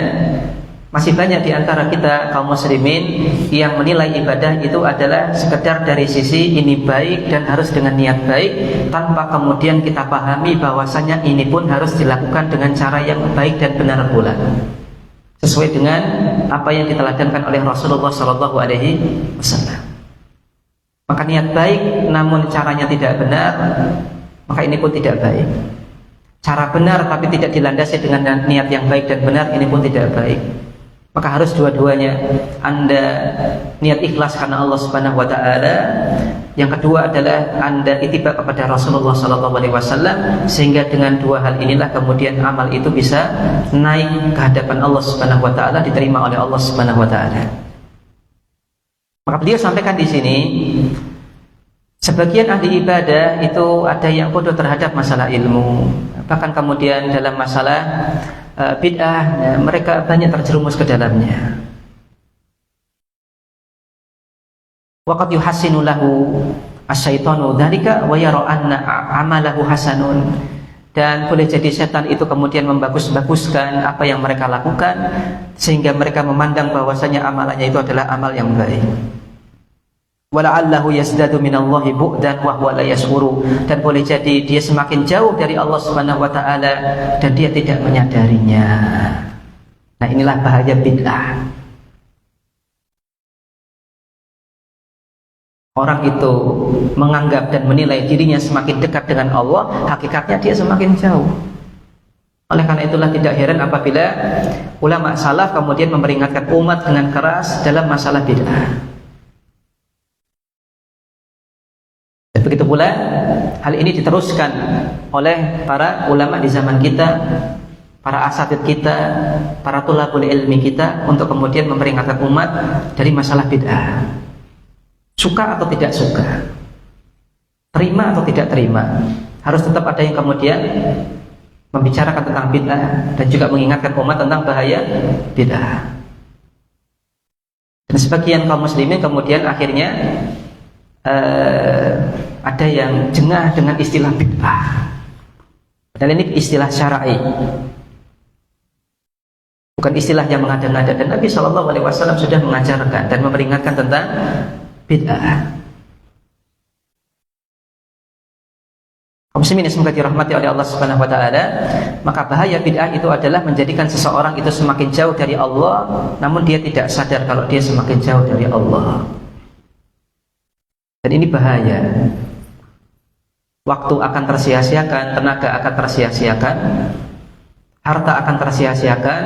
masih banyak di antara kita kaum muslimin yang menilai ibadah itu adalah sekedar dari sisi ini baik dan harus dengan niat baik, tanpa kemudian kita pahami bahwasanya ini pun harus dilakukan dengan cara yang baik dan benar pula, sesuai dengan apa yang diteladankan oleh Rasulullah SAW. Maka niat baik namun caranya tidak benar, maka ini pun tidak baik. Cara benar tapi tidak dilandasi dengan niat yang baik dan benar, ini pun tidak baik. Maka harus dua-duanya. Anda niat ikhlas karena Allah Subhanahu wa taala. Yang kedua adalah Anda ittiba kepada Rasulullah sallallahu alaihi wasallam, sehingga dengan dua hal inilah kemudian amal itu bisa naik ke hadapan Allah Subhanahu wa taala, diterima oleh Allah Subhanahu wa taala. Maka beliau sampaikan di sini, sebagian ahli ibadah itu ada yang bodoh terhadap masalah ilmu, bahkan kemudian dalam masalah bid'ah mereka banyak terjerumus ke dalamnya. Waqad yuhassinu lahu asyaitanu dzalika wa yara anna amalahu hasanun. Dan boleh jadi setan itu kemudian membagus-baguskan apa yang mereka lakukan, sehingga mereka memandang bahwasanya amalannya itu adalah amal yang baik. Wala'allahu yazdadu minallahi bu'dan wa huwa la yashuru. Dan boleh jadi dia semakin jauh dari Allah Subhanahu wa taala dan dia tidak menyadarinya. Nah, inilah bahaya bid'ah. Orang itu menganggap dan menilai dirinya semakin dekat dengan Allah, hakikatnya dia semakin jauh. Oleh karena itulah tidak heran apabila ulama salaf kemudian memperingatkan umat dengan keras dalam masalah bid'ah. Dan begitu pula hal ini diteruskan oleh para ulama di zaman kita, para asatidz kita, para thalabul ilmi kita, untuk kemudian memperingatkan umat dari masalah bid'ah. Suka atau tidak suka, terima atau tidak terima, harus tetap ada yang kemudian membicarakan tentang bid'ah dan juga mengingatkan umat tentang bahaya bid'ah. Dan sebagian kaum muslimin kemudian akhirnya ada yang jengah dengan istilah bid'ah. Dan ini istilah syar'i, bukan istilah yang mengada-ngada. Dan Nabi SAW sudah mengajarkan dan memperingatkan tentang bid'ah. Kaum muslimin semoga dirahmati oleh Allah Subhanahu wa taala, maka bahaya bid'ah itu adalah menjadikan seseorang itu semakin jauh dari Allah, namun dia tidak sadar kalau dia semakin jauh dari Allah. Dan ini bahaya. Waktu akan tersia-siakan, tenaga akan tersia-siakan, harta akan tersia-siakan,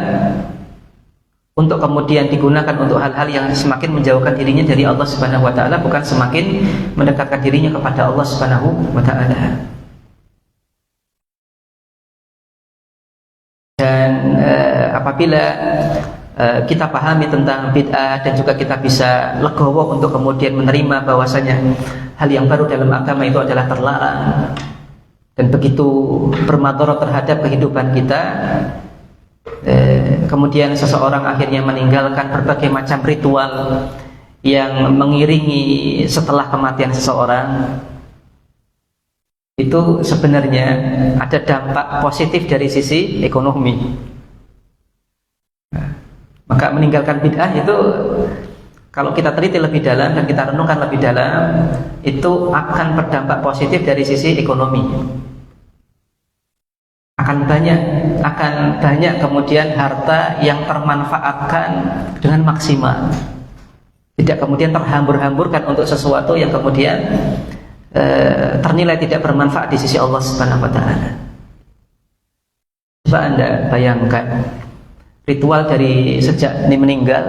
untuk kemudian digunakan untuk hal-hal yang semakin menjauhkan dirinya dari Allah Subhanahu wa taala, bukan semakin mendekatkan dirinya kepada Allah Subhanahu wa taala. Dan apabila kita pahami tentang bid'ah dan juga kita bisa legowo untuk kemudian menerima bahwasanya hal yang baru dalam agama itu adalah terlarang dan begitu bermadharat terhadap kehidupan kita, kemudian seseorang akhirnya meninggalkan berbagai macam ritual yang mengiringi setelah kematian seseorang, itu sebenarnya ada dampak positif dari sisi ekonomi. Maka meninggalkan bid'ah itu, kalau kita teliti lebih dalam dan kita renungkan lebih dalam, itu akan berdampak positif dari sisi ekonomi. Akan banyak kemudian harta yang termanfaatkan dengan maksimal, tidak kemudian terhambur-hamburkan untuk sesuatu yang kemudian ternilai tidak bermanfaat di sisi Allah Subhanahu wa taala. Coba Anda bayangkan ritual dari sejak ini meninggal,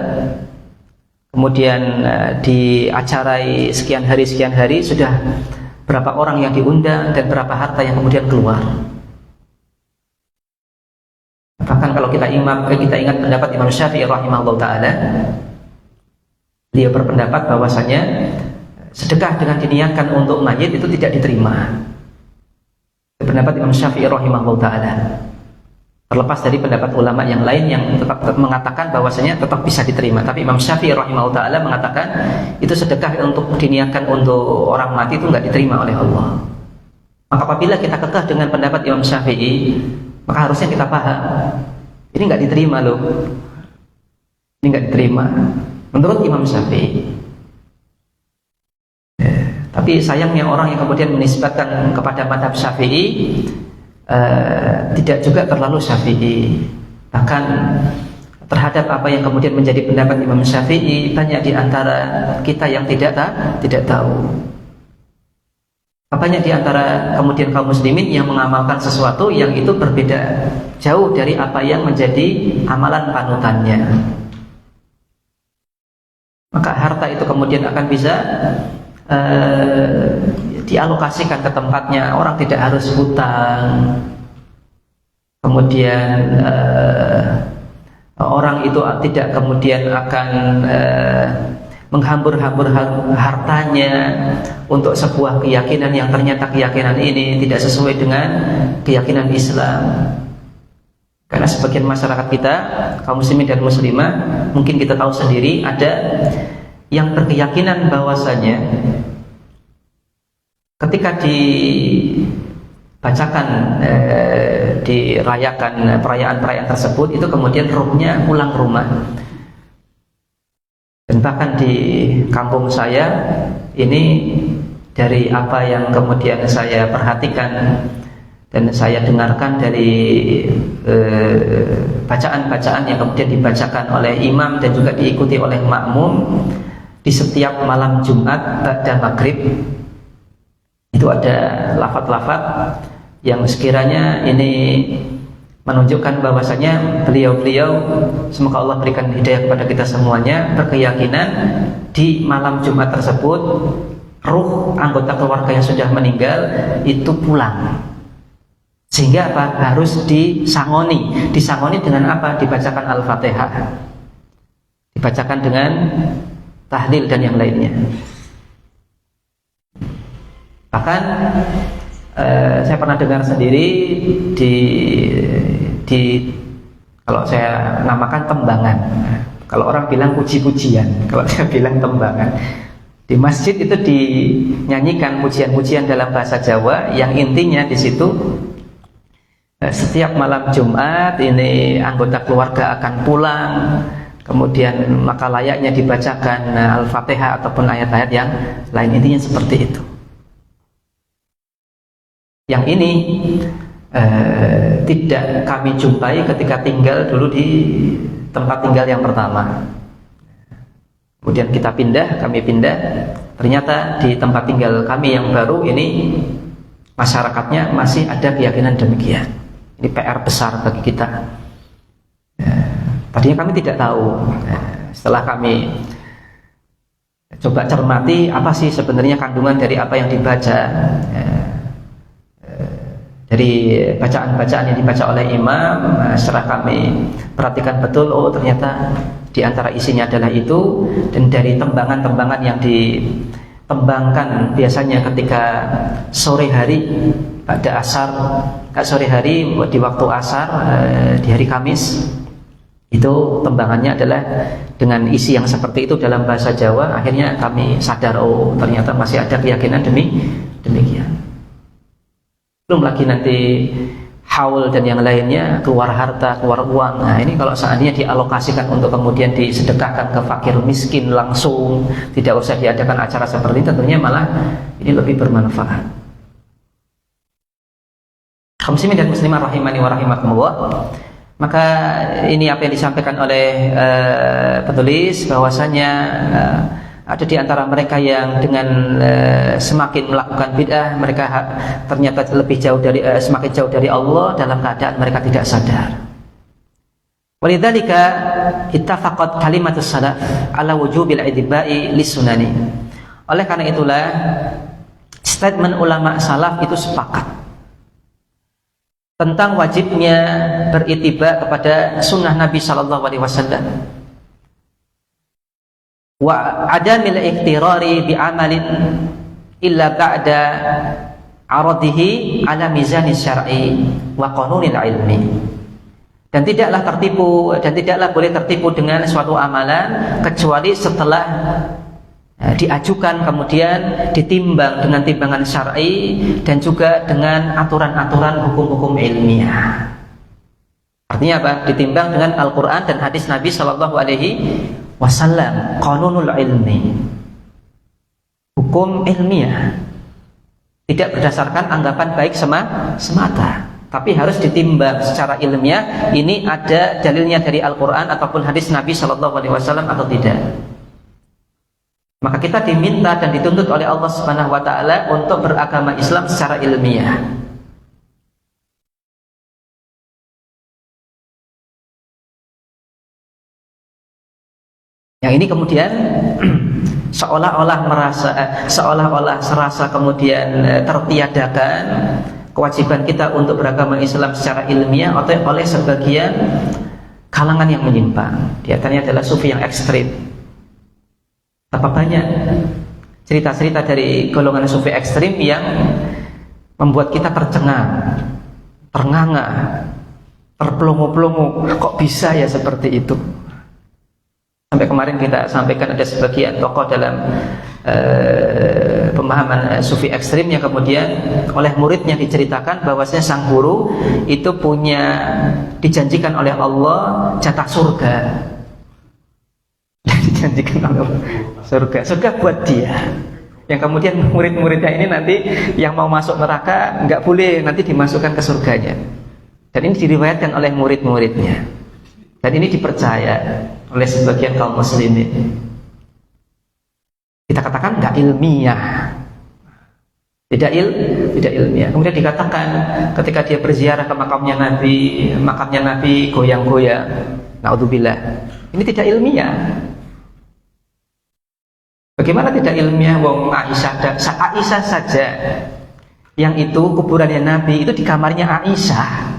kemudian diacarai sekian hari sudah berapa orang yang diundang dan berapa harta yang kemudian keluar. Bahkan kalau kita ingat pendapat Imam Syafi'i rahimahullah ta'ala, dia berpendapat bahwasanya sedekah dengan diniatkan untuk mayit itu tidak diterima. Pendapat Imam Syafi'i rahimahullah ta'ala, terlepas dari pendapat ulama yang lain yang tetap mengatakan bahwasanya tetap bisa diterima. Tapi Imam Syafi'i rahimahullah ta'ala mengatakan itu sedekah untuk diniatkan untuk orang mati itu nggak diterima oleh Allah. Maka apabila kita kekeh dengan pendapat Imam Syafi'i, maka harusnya kita paham Ini nggak diterima loh. Ini nggak diterima menurut Imam Syafi'i. Tapi sayangnya orang yang kemudian menisbatkan kepada mazhab Syafi'i tidak juga terlalu Syafi'i. Bahkan terhadap apa yang kemudian menjadi pendapat Imam Syafi'i, banyak di antara kita yang tidak tahu. Banyak di antara kemudian kaum muslimin yang mengamalkan sesuatu yang itu berbeda jauh dari apa yang menjadi amalan panutannya. Maka harta itu kemudian akan bisa dialokasikan ke tempatnya. Orang tidak harus hutang. Kemudian orang itu tidak kemudian akan menghambur-hambur hartanya untuk sebuah keyakinan yang ternyata keyakinan ini tidak sesuai dengan keyakinan Islam. Karena sebagian masyarakat kita, kaum muslimin dan muslimah, mungkin kita tahu sendiri, ada yang berkeyakinan bahwasanya ketika dibacakan, dirayakan perayaan-perayaan tersebut, itu kemudian ruhnya pulang rumah. Dan bahkan di kampung saya ini, dari apa yang kemudian saya perhatikan dan saya dengarkan dari bacaan-bacaan yang kemudian dibacakan oleh imam dan juga diikuti oleh makmum di setiap malam Jumat ba'da maghrib, itu ada lafaz-lafaz yang sekiranya ini menunjukkan bahwasanya beliau-beliau, semoga Allah berikan hidayah kepada kita semuanya, berkeyakinan di malam Jumat tersebut ruh anggota keluarga yang sudah meninggal itu pulang. Sehingga apa? Harus disangoni. Disangoni dengan apa? Dibacakan Al-Fatihah, dibacakan dengan tahlil dan yang lainnya. Bahkan saya pernah dengar sendiri di kalau saya namakan tembangan. Kalau orang bilang puji-pujian, kalau saya bilang tembangan. Di masjid itu dinyanyikan pujian-pujian dalam bahasa Jawa yang intinya di situ setiap malam Jumat ini anggota keluarga akan pulang, kemudian maka layaknya dibacakan Al-Fatihah ataupun ayat-ayat yang lain, intinya seperti itu. Yang ini tidak kami jumpai ketika tinggal dulu di tempat tinggal yang pertama. Kemudian kami pindah, ternyata di tempat tinggal kami yang baru ini masyarakatnya masih ada keyakinan demikian. Ini PR besar bagi kita. Tadinya kami tidak tahu. Setelah kami coba cermati apa sih sebenarnya kandungan dari apa yang dibaca, dari bacaan-bacaan yang dibaca oleh imam, setelah kami perhatikan betul, oh ternyata di antara isinya adalah itu. Dan dari tembangan-tembangan yang ditembangkan biasanya ketika sore hari pada asar, sore hari di waktu asar di hari Kamis, itu tembangannya adalah dengan isi yang seperti itu dalam bahasa Jawa. Akhirnya kami sadar, oh ternyata masih ada keyakinan demikian. Belum lagi nanti haul dan yang lainnya, keluar harta, keluar uang. Nah ini kalau seandainya dialokasikan untuk kemudian disedekahkan ke fakir miskin langsung, tidak usah diadakan acara seperti ini, tentunya malah ini lebih bermanfaat. Kaum muslimin dan muslimah rahimani wa rahimakumullah. Maka ini apa yang disampaikan oleh penulis, bahwasanya ada di antara mereka yang dengan semakin melakukan bid'ah, mereka ternyata lebih jauh dari semakin jauh dari Allah dalam keadaan mereka tidak sadar. Walidzalika ittafaqat kalimatus salaf ala wujubil idba'i lisunani. Oleh karena itulah statement ulama salaf itu sepakat tentang wajibnya beritiba kepada sunnah Nabi sallallahu alaihi wasallam. Wa adamil iktirari bi amalin illa ba'da aradihi ala mizani syar'i wa qanunil ilmi. Dan tidaklah tertipu dan tidaklah boleh tertipu dengan suatu amalan kecuali setelah diajukan kemudian ditimbang dengan timbangan syar'i dan juga dengan aturan-aturan hukum-hukum ilmiah. Artinya apa? Ditimbang dengan Al-Quran dan hadis Nabi Shallallahu Alaihi Wasallam. Qanunul ilmi, hukum ilmiah, tidak berdasarkan anggapan baik semata, tapi harus ditimbang secara ilmiah. Ini ada dalilnya dari Al-Quran ataupun hadis Nabi Shallallahu Alaihi Wasallam atau tidak. Maka kita diminta dan dituntut oleh Allah Subhanahu Wa Taala untuk beragama Islam secara ilmiah. Yang ini kemudian seolah-olah serasa kemudian tertiadakan kewajiban kita untuk beragama Islam secara ilmiah oleh sebagian kalangan yang menyimpang. Di antaranya adalah sufi yang ekstrim. Betapa banyak cerita-cerita dari golongan sufi ekstrim yang membuat kita tercengang, ternganga, terpelongo-pelongo. Kok bisa ya seperti itu? Sampai kemarin kita sampaikan ada sebagian tokoh dalam pemahaman sufi ekstrim yang kemudian oleh muridnya diceritakan bahwasanya sang guru itu dijanjikan oleh Allah jatah surga. Dijanjikan oleh Allah surga buat dia. Yang kemudian murid-muridnya ini nanti yang mau masuk neraka nggak boleh, nanti dimasukkan ke surganya. Dan ini diriwayatkan oleh murid-muridnya. Dan ini dipercaya oleh sebagian kaum muslimin. Kita katakan tidak ilmiah, tidak ilmiah. Kemudian dikatakan ketika dia berziarah ke makamnya Nabi goyang-goyang. Naudzubillah. Ini tidak ilmiah. Bagaimana tidak ilmiah? Wong Aisyah saja yang itu kuburannya Nabi itu di kamarnya Aisyah.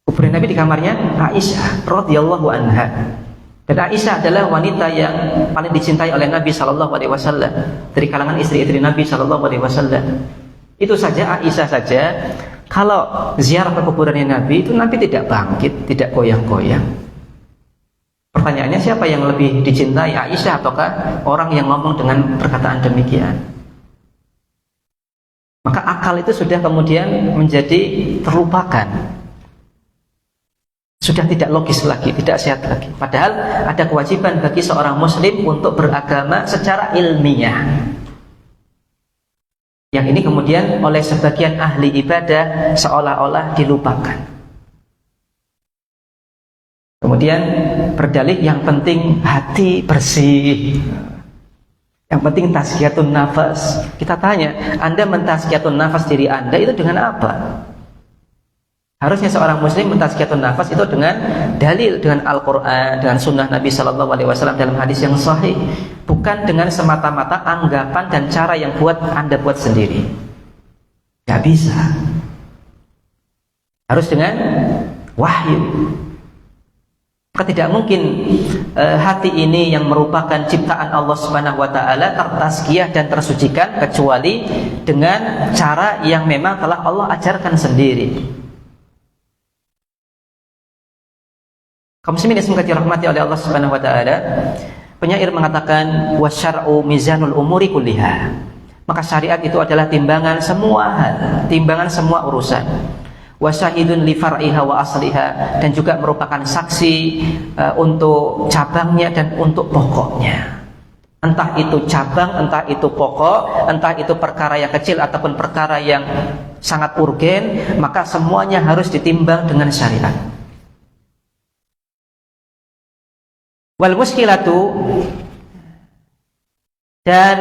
Kuburan Nabi di kamarnya Aisyah radhiyallahu anha. Dan Aisyah adalah wanita yang paling dicintai oleh Nabi Shallallahu Alaihi Wasallam dari kalangan istri-istri Nabi Shallallahu Alaihi Wasallam. Itu saja Aisyah saja kalau ziarah ke kuburannya Nabi itu Nabi tidak bangkit, tidak goyang-goyang. Pertanyaannya siapa yang lebih dicintai, Aisyah ataukah orang yang ngomong dengan perkataan demikian? Maka akal itu sudah kemudian menjadi terlupakan. Sudah tidak logis lagi, tidak sehat lagi. Padahal ada kewajiban bagi seorang muslim untuk beragama secara ilmiah. Yang ini kemudian oleh sebagian ahli ibadah seolah-olah dilupakan. Kemudian berdalih yang penting hati bersih, yang penting tazkiyatun nafas. Kita tanya, Anda mentazkiyatun nafas diri Anda itu dengan apa? Harusnya seorang muslim mentazkiyatun nafas itu dengan dalil, dengan Al-Quran, dengan sunnah Nabi Shallallahu Alaihi Wasallam dalam hadis yang sahih, bukan dengan semata-mata anggapan dan cara yang Anda buat sendiri. Gak bisa. Harus dengan wahyu. Maka tidak mungkin hati ini yang merupakan ciptaan Allah Subhanahu Wa Taala tertazkiyah dan tersucikan kecuali dengan cara yang memang telah Allah ajarkan sendiri. Kaum muslimin yang semoga dirahmati oleh Allah Subhanahu wa taala, penyair mengatakan wasyar'u mizanul umuri kulliha. Maka syariat itu adalah timbangan semua hal, timbangan semua urusan. Wasyahidun li far'iha wa asliha, dan juga merupakan saksi untuk cabangnya dan untuk pokoknya. Entah itu cabang, entah itu pokok, entah itu perkara yang kecil ataupun perkara yang sangat urgen, maka semuanya harus ditimbang dengan syariat. Wal muskilatu, dan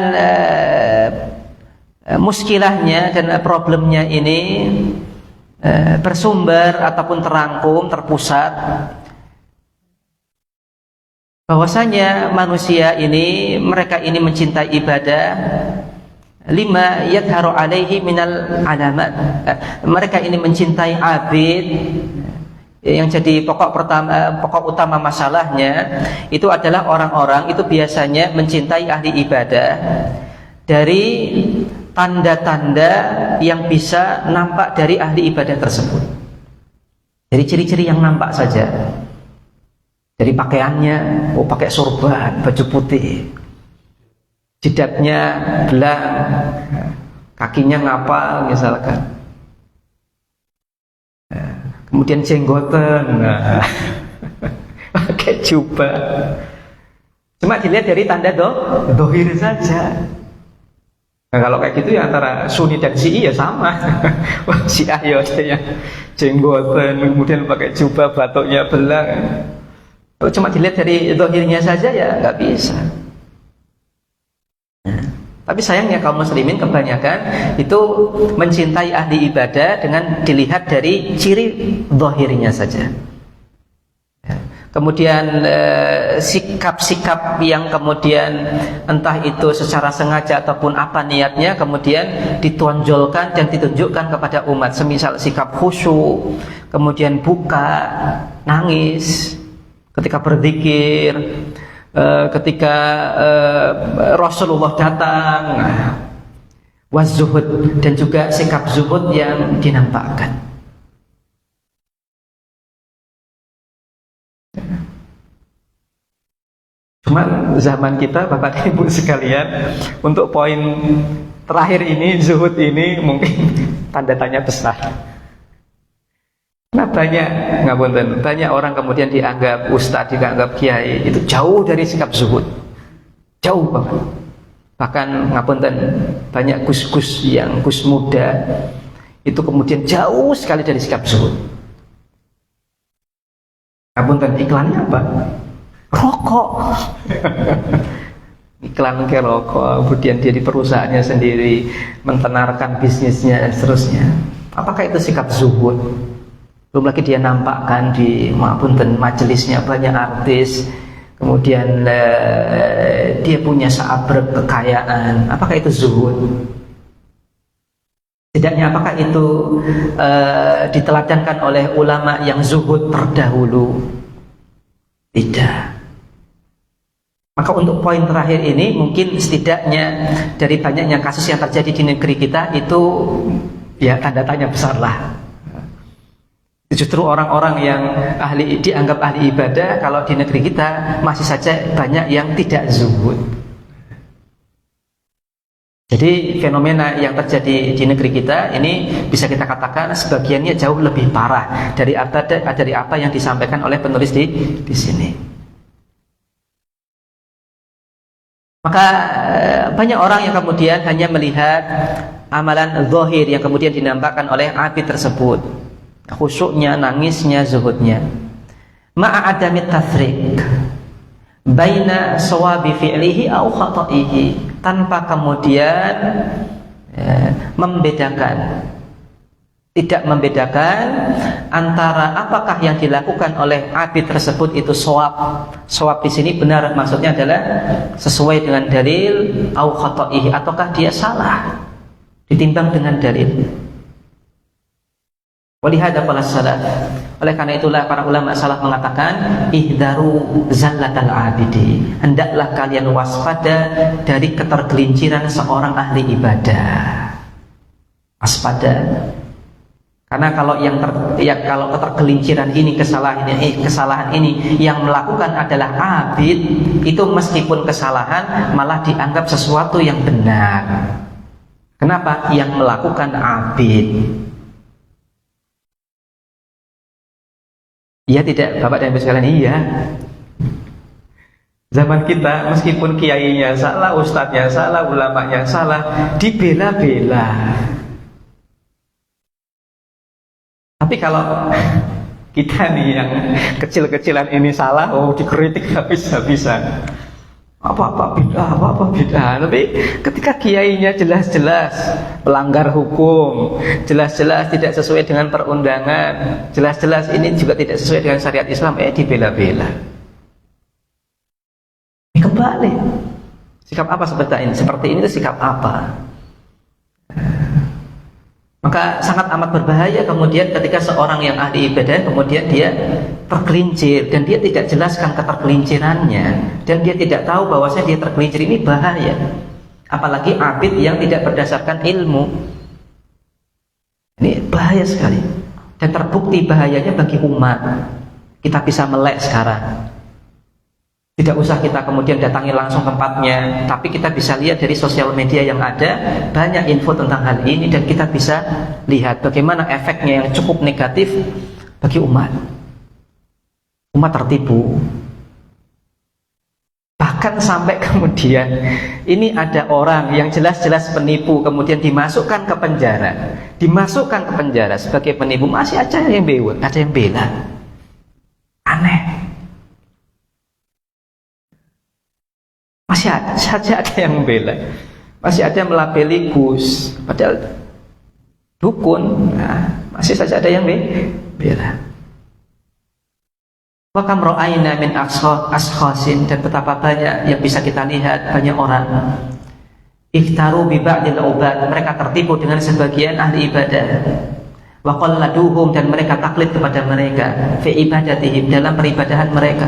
muskilahnya dan problemnya ini bersumber ataupun terangkum, terpusat bahwasanya manusia ini, mereka ini mencintai ibadah lima yadharu alaihi minal alamat. Mereka ini mencintai abid. Yang jadi pokok utama masalahnya itu adalah orang-orang itu biasanya mencintai ahli ibadah dari tanda-tanda yang bisa nampak dari ahli ibadah tersebut. Dari ciri-ciri yang nampak saja. Dari pakaiannya, pakai sorban, baju putih, jidatnya belang, kakinya ngapal misalkan. kemudian jenggoten, nah, pakai jubah. Cuma dilihat dari tanda dohir saja. Nah, kalau kayak gitu ya antara Sunni dan Syi'i ya sama. Wah, Syiah ya ada yang jenggoten, kemudian pakai jubah, batuknya belang. Kalau cuma dilihat dari dohirnya saja ya nggak bisa. Nah, tapi sayangnya kaum muslimin kebanyakan itu mencintai ahli ibadah dengan dilihat dari ciri dohirnya saja. Kemudian sikap-sikap yang kemudian entah itu secara sengaja ataupun apa niatnya kemudian ditonjolkan dan ditunjukkan kepada umat, semisal sikap khusyuk, kemudian buka, nangis ketika berzikir, ketika Rasulullah datang, wazuhud, dan juga sikap zuhud yang dinampakkan. Cuman zaman kita Bapak Ibu sekalian, untuk poin terakhir ini, zuhud ini mungkin tanda tanya besar. Nah banyak orang kemudian dianggap ustadz, dianggap kiai, itu jauh dari sikap zuhud, jauh banget. Bahkan banyak gus-gus yang gus muda itu kemudian jauh sekali dari sikap zuhud. Iklannya apa? Rokok. Iklan ke rokok, kemudian dia di perusahaannya sendiri mentenarkan bisnisnya dan seterusnya. Apakah itu sikap zuhud? Belum lagi dia nampakkan di majelisnya banyak artis, kemudian dia punya seabrek kekayaan. Apakah itu zuhud? Setidaknya apakah itu diteladankan oleh ulama yang zuhud terdahulu? Tidak. Maka untuk poin terakhir ini mungkin setidaknya dari banyaknya kasus yang terjadi di negeri kita itu ya tanda tanya besar lah. Justru orang-orang yang dianggap ahli ibadah kalau di negeri kita masih saja banyak yang tidak zuhud. Jadi fenomena yang terjadi di negeri kita ini bisa kita katakan sebagiannya jauh lebih parah dari apa yang disampaikan oleh penulis di sini. Maka banyak orang yang kemudian hanya melihat amalan zahir yang kemudian dinampakkan oleh abid tersebut, khusyuknya, nangisnya, zuhudnya, ma'a adamit tafriq baina sawabi fi'lihi au khata'ihi, tanpa kemudian tidak membedakan antara apakah yang dilakukan oleh abid tersebut itu shawab. Shawab di sini benar maksudnya adalah sesuai dengan dalil, au khata'ihi, ataukah dia salah ditimbang dengan dalil. Walihada qala salaf, oleh karena itulah para ulama salaf mengatakan ihdaru zallatal abidi, hendaklah kalian waspada dari ketergelinciran seorang ahli ibadah. Waspada. Karena kalau kalau ketergelinciran ini, kesalahan ini yang melakukan adalah abid, itu meskipun kesalahan malah dianggap sesuatu yang benar. Kenapa? Yang melakukan abid. Iya tidak, Bapak dan Ibu sekalian? Iya. Zaman kita meskipun kiainya salah, ustadznya salah, ulamanya salah, dibela-bela. Tapi kalau kita nih yang kecil-kecilan ini salah, dikritik habis-habisan. Apa bid'ah. Tapi ketika kiainya jelas-jelas pelanggar hukum, jelas-jelas tidak sesuai dengan perundangan, jelas-jelas ini juga tidak sesuai dengan syariat Islam, dibela-bela. Kembali, sikap apa seperti ini? Seperti ini itu sikap apa? Maka sangat amat berbahaya kemudian ketika seorang yang ahli ibadah kemudian dia tergelincir dan dia tidak jelaskan ketergelincirannya dan dia tidak tahu bahwasanya dia tergelincir, ini bahaya. Apalagi abid yang tidak berdasarkan ilmu, ini bahaya sekali dan terbukti bahayanya bagi umat. Kita bisa melek sekarang. Tidak usah kita kemudian datangi langsung tempatnya, tapi kita bisa lihat dari sosial media yang ada banyak info tentang hal ini dan kita bisa lihat bagaimana efeknya yang cukup negatif bagi umat. Umat tertipu. Bahkan sampai kemudian ini ada orang yang jelas-jelas penipu kemudian dimasukkan ke penjara sebagai penipu, masih ada yang bela. Aneh. Masih saja ada yang membela, masih ada yang melabeli Gus, padahal dukun, masih saja ada yang bela. Wa kam ra'ayna min ashkhasin, dan betapa banyak yang bisa kita lihat, banyak orang iftaru bi ba'dil ubad, mereka tertipu dengan sebagian ahli ibadah, wa qalladuhum, dan mereka taklid kepada mereka fi ibadatihim, dalam peribadahan mereka,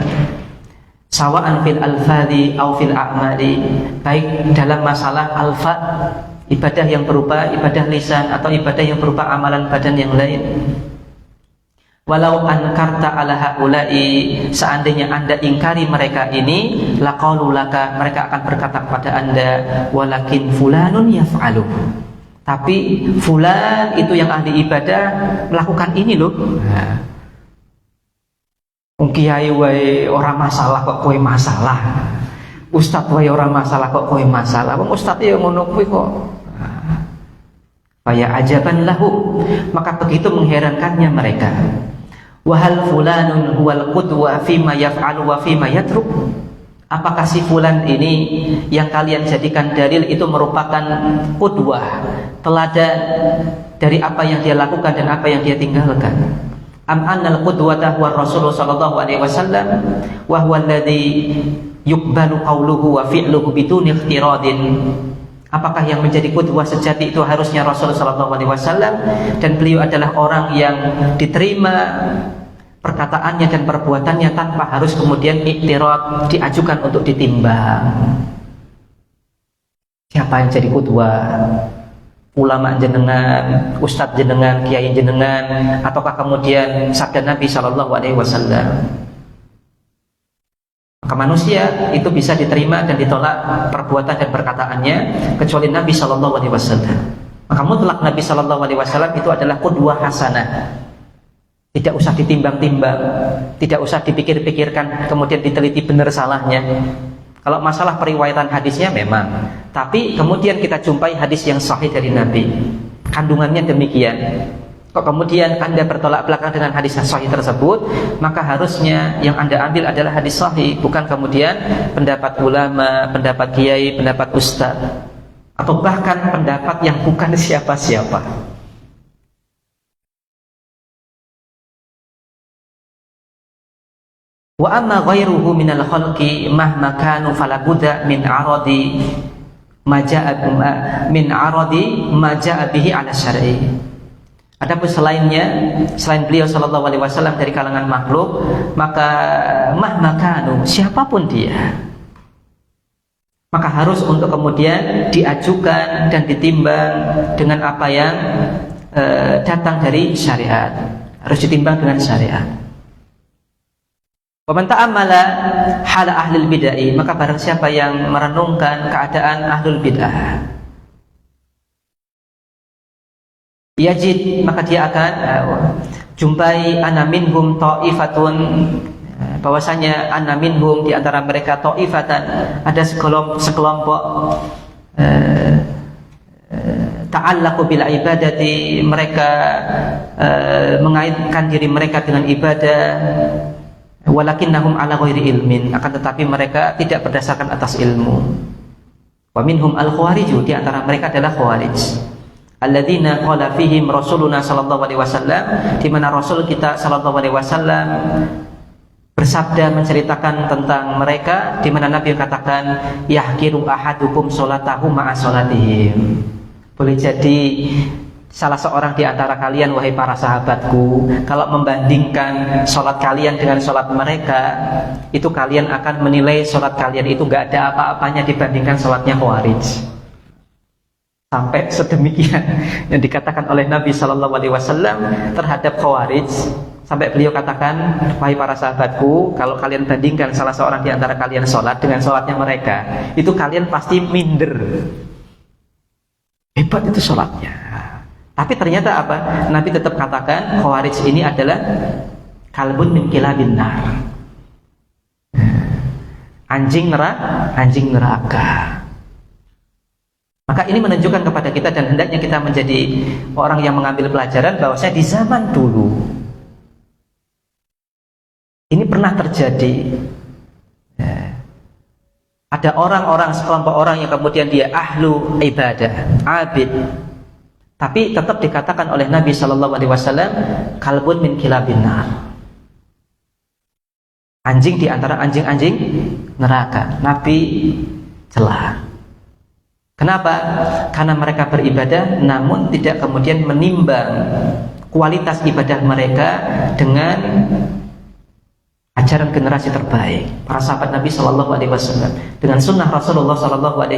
sawa'an fil alfadhi au fil a'mali, baik dalam masalah alfa, ibadah yang berupa ibadah lisan atau ibadah yang berupa amalan badan yang lain. Walau ankarta ala haula'i, seandainya Anda ingkari mereka ini, laqalu laka, mereka akan berkata kepada Anda, walakin fulanun yaf'alu, tapi fulan itu yang ahli ibadah melakukan ini loh. Kiai wae ora masalah kok kowe masalah, ustaz wae ora masalah kok kowe masalah, wong ustaz ya ngono kuwi kok. Faya ajaban lahu, maka begitu mengherankannya mereka. Wahal fulanun huwal qudwa fima yaf'alu wa fima yatruk, apakah si fulan ini yang kalian jadikan dalil itu merupakan qudwah, teladan dari apa yang dia lakukan dan apa yang dia tinggalkan? Am annal qudwata huwa Rasulullah sallallahu alaihi wasallam wa huwa alladhi yuqbalu qawluhu wa fi'luhu biduni ikhtiradin, apakah yang menjadi qudwah sejati itu harusnya Rasulullah sallallahu alaihi wasallam, dan beliau adalah orang yang diterima perkataannya dan perbuatannya tanpa harus kemudian iktirad, diajukan untuk ditimbang. Siapa yang jadi qudwah? Ulama jenengan, ustadz jenengan, kiai jenengan, ataukah kemudian sabda Nabi sallallahu alaihi wasallam? Maka manusia itu bisa diterima dan ditolak perbuatan dan perkataannya kecuali Nabi sallallahu alaihi wasallam. Maka mutlak Nabi sallallahu alaihi wasallam itu adalah qudwah hasanah. Tidak usah ditimbang-timbang, tidak usah dipikir-pikirkan kemudian diteliti benar salahnya. Kalau masalah periwayatan hadisnya memang, tapi kemudian kita jumpai hadis yang sahih dari Nabi, kandungannya demikian. Kok kemudian Anda bertolak belakang dengan hadis yang sahih tersebut, maka harusnya yang Anda ambil adalah hadis sahih, bukan kemudian pendapat ulama, pendapat kiai, pendapat ustaz, atau bahkan pendapat yang bukan siapa-siapa. Wa amma ghairuhu minal khalqi mahma kanu falabudda min aradi ma ja'a bihi ala syar'i. Adapun selainnya, selain beliau sallallahu alaihi wasallam dari kalangan makhluk, maka mahma kanu, siapapun dia, maka harus untuk kemudian diajukan dan ditimbang dengan apa yang datang dari syariat, harus ditimbang dengan syariat. Wa man ta'ammala hala ahlul bid'ah, maka barang siapa yang merenungkan keadaan ahlul bid'ah, yajid, maka dia akan jumpai anna minhum ta'ifatun, bahwasanya anna minhum, di antara mereka, ta'ifatan, ada sekelompok ta'allaqu bil ibadati, mereka mengaitkan diri mereka dengan ibadah, walakinnahum ala ghairi ilmin, akan tetapi mereka tidak berdasarkan atas ilmu. Wa minhum al-khawariju, di antara mereka adalah khawarij, alladzina qala fihim rasuluna sallallahu alaihi wasallam, di mana rasul kita sallallahu alaihi wasallam bersabda menceritakan tentang mereka, di mana Nabi katakan, yahkiru ahadukum salatahu ma'a salatihim. Boleh jadi salah seorang di antara kalian, wahai para sahabatku, kalau membandingkan sholat kalian dengan sholat mereka, itu kalian akan menilai sholat kalian itu gak ada apa-apanya dibandingkan sholatnya khawarij. Sampai sedemikian yang dikatakan oleh Nabi Shallallahu Alaihi Wasallam terhadap khawarij, sampai beliau katakan, wahai para sahabatku, kalau kalian bandingkan salah seorang di antara kalian sholat dengan sholatnya mereka, itu kalian pasti minder. Hebat itu sholatnya, Tapi ternyata apa? Nabi tetap katakan Khawarij ini adalah kalbun min kilabin nar, anjing neraka. Maka ini menunjukkan kepada kita, dan hendaknya kita menjadi orang yang mengambil pelajaran bahwasanya di zaman dulu ini pernah terjadi. Ada orang-orang, sekelompok orang yang kemudian dia ahlu ibadah, abid, tapi tetap dikatakan oleh Nabi SAW kalbun min kilabin nar, anjing di antara anjing-anjing neraka. Nabi celah. Kenapa? Karena mereka beribadah namun tidak kemudian menimbang kualitas ibadah mereka dengan ajaran generasi terbaik, para sahabat Nabi SAW, dengan sunnah Rasulullah SAW.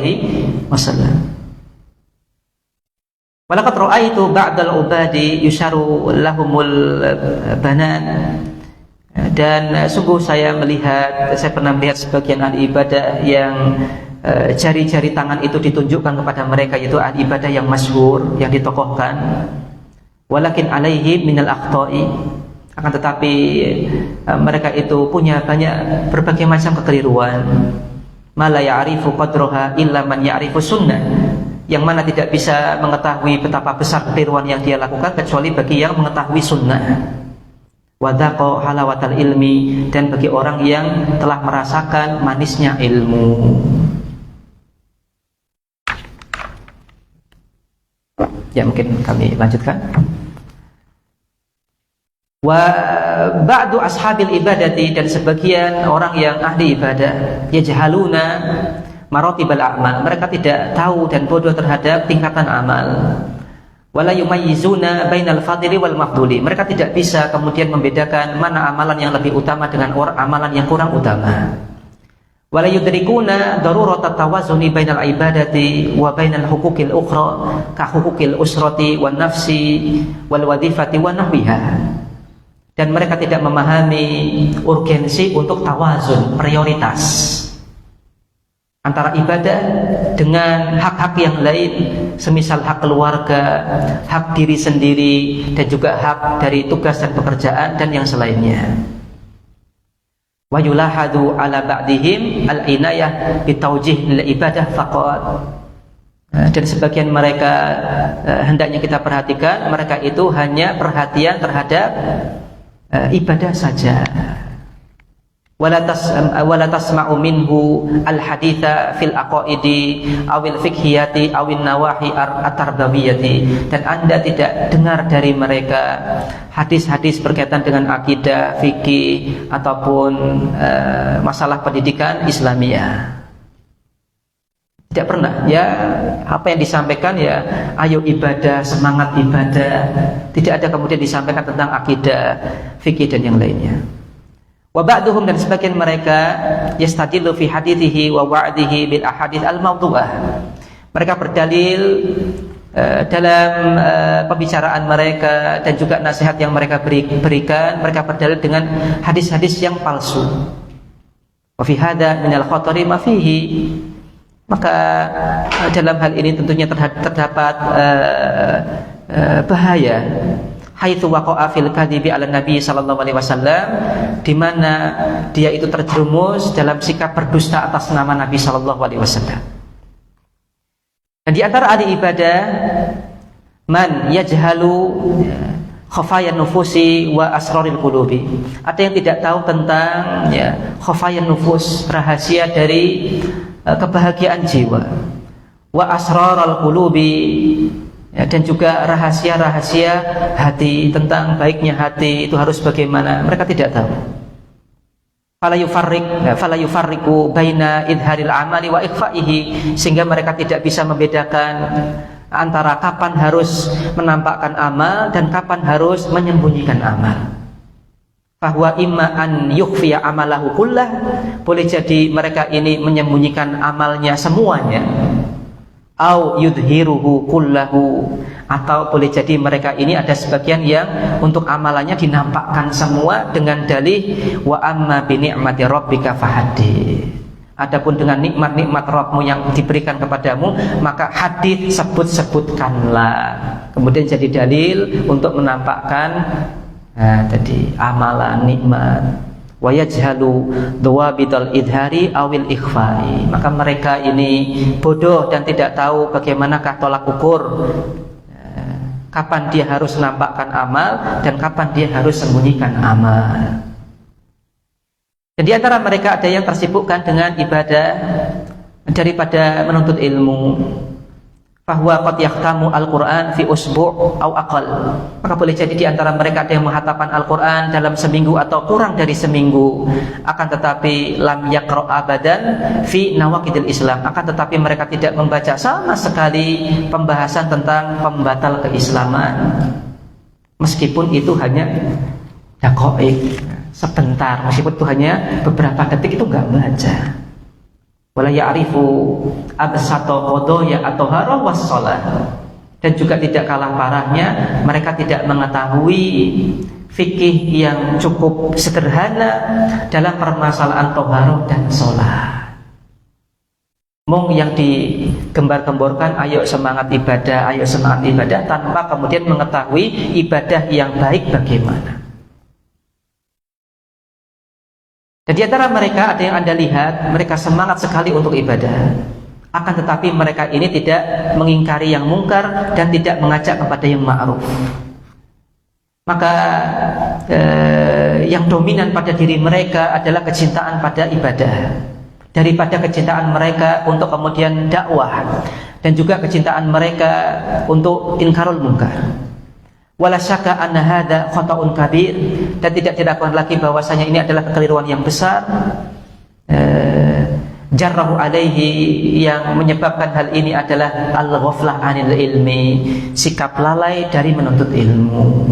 Walaqad ra'aitu ba'dal ubadi yusharu lahumul banan, dan sungguh saya pernah melihat sebagian ahli ibadah yang jari-jari tangan itu ditunjukkan kepada mereka, yaitu ahli ibadah yang masyhur, yang ditokohkan. Walakin alaihim minal akhta'i, akan tetapi mereka itu punya banyak berbagai macam kekeliruan. Ma la ya'rifu qadraha illa man ya'rifu sunnah, yang mana tidak bisa mengetahui betapa besar kekeliruan yang dia lakukan kecuali bagi yang mengetahui sunnah. Wa dhaqa halawatal ilmi, dan bagi orang yang telah merasakan manisnya ilmu. Ya, mungkin kami lanjutkan. Wa ba'du ashabil ibadati, dan sebagian orang yang ahli ibadah, yajhaluna maratibal a'mal, mereka tidak tahu dan bodoh terhadap tingkatan amal. Wala yumayyizuna bainal fadili wal mafduli, mereka tidak bisa kemudian membedakan mana amalan yang lebih utama dengan amalan yang kurang utama. Wala yudrikuna daruratat tawazuni bainal ibadati wa bainal huquqil ukhra ka huquqil usrati wan nafsi wal wadhifati wa nahwiha, dan mereka tidak memahami urgensi untuk tawazun, prioritas antara ibadah dengan hak-hak yang lain, semisal hak keluarga, hak diri sendiri, dan juga hak dari tugas dan pekerjaan dan yang selainnya. Wa yulahadu ala ba'dihim al-inayah bitawjih lil ibadah faqat, dan sebagian mereka hendaknya kita perhatikan, mereka itu hanya perhatian terhadap ibadah saja. Wala tasma'u minhu al-haditha fil aqaidi awil fikhiyati awil nawahi at-tarbawiyati, dan Anda tidak dengar dari mereka hadis-hadis berkaitan dengan akidah, fikih, ataupun masalah pendidikan Islamiyah. Tidak pernah. Ya, apa yang disampaikan ya ayo ibadah, semangat ibadah. Tidak ada kemudian disampaikan tentang akidah, fikih dan yang lainnya. Wa ba'duhum, dan sebagian mereka yastadillu fi hadithihi wa wa'dihi bil ahadits al mawdu'ah. Mereka berdalil dalam pembicaraan mereka dan juga nasihat yang mereka berikan, mereka berdalil dengan hadis-hadis yang palsu. Wa fi hadza min al khatari ma fihi, maka dalam hal ini tentunya terdapat bahaya. Haitsu waqa'a fil kadhibi 'ala Nabi sallallahu alaihi wasallam, di mana dia itu terjerumus dalam sikap berdusta atas nama Nabi sallallahu alaihi wasallam. Dan di antara ahli ibadah man yajhalu khafayan nufusi wa asraril qulubi, ada yang tidak tahu tentang khafayan nufus, rahasia dari kebahagiaan jiwa, wa asraral qulubi, dan juga rahasia-rahasia hati, tentang baiknya hati itu harus bagaimana, mereka tidak tahu. Fala yufarriqu baina idharil amali wa ikhfaihi, sehingga mereka tidak bisa membedakan antara kapan harus menampakkan amal dan kapan harus menyembunyikan amal. Bahwa imma an yukhfiya amalahu kullah, boleh jadi mereka ini menyembunyikan amalnya semuanya, au yudhiruhu kullahu, atau boleh jadi mereka ini ada sebagian yang untuk amalannya dinampakkan semua dengan dalih wa amma bi ni'mati rabbika fahaddits. Adapun dengan nikmat-nikmat Rabbmu yang diberikan kepadamu, maka hadits sebutkanlah. Kemudian jadi dalil untuk menampakkan tadi amalan nikmat. Wa yajhalu dhawabital idhari awil ikhfai. Maka mereka ini bodoh dan tidak tahu bagaimanakah tolak ukur, kapan dia harus menampakkan amal dan kapan dia harus sembunyikan amal. Dan di antara mereka ada yang tersibukkan dengan ibadah daripada menuntut ilmu. Fahuwa qad yahtamu al-Qur'an fi usbu' au aqal. Maka boleh jadi di antara mereka ada yang menghafalkan Al-Qur'an dalam seminggu atau kurang dari seminggu. Akan tetapi lam yaqra' abadan fi nawaqidil Islam. Akan tetapi mereka tidak membaca sama sekali pembahasan tentang pembatal keislaman. Meskipun itu hanya daqaiq, sebentar, meskipun itu hanya beberapa detik, itu enggak baca. Wala ya'rifu absata qadaya at-taharah was-shalah. Dan juga tidak kalah parahnya, mereka tidak mengetahui fikih yang cukup sederhana dalam permasalahan taharah dan shalah. Mung yang digembar-gemborkan, ayo semangat ibadah, tanpa kemudian mengetahui ibadah yang baik bagaimana. Dan di antara mereka ada yang Anda lihat, mereka semangat sekali untuk ibadah. Akan tetapi mereka ini tidak mengingkari yang mungkar dan tidak mengajak kepada yang ma'ruf. Maka yang dominan pada diri mereka adalah kecintaan pada ibadah, daripada kecintaan mereka untuk kemudian dakwah, dan juga kecintaan mereka untuk inkarul mungkar. Wala syakka anna hadza khata'un kabir, dan tidak diragukan lagi bahwasanya ini adalah kekeliruan yang besar. Jarrahu alaihi, yang menyebabkan hal ini adalah al-ghaflah 'anil ilmi, sikap lalai dari menuntut ilmu.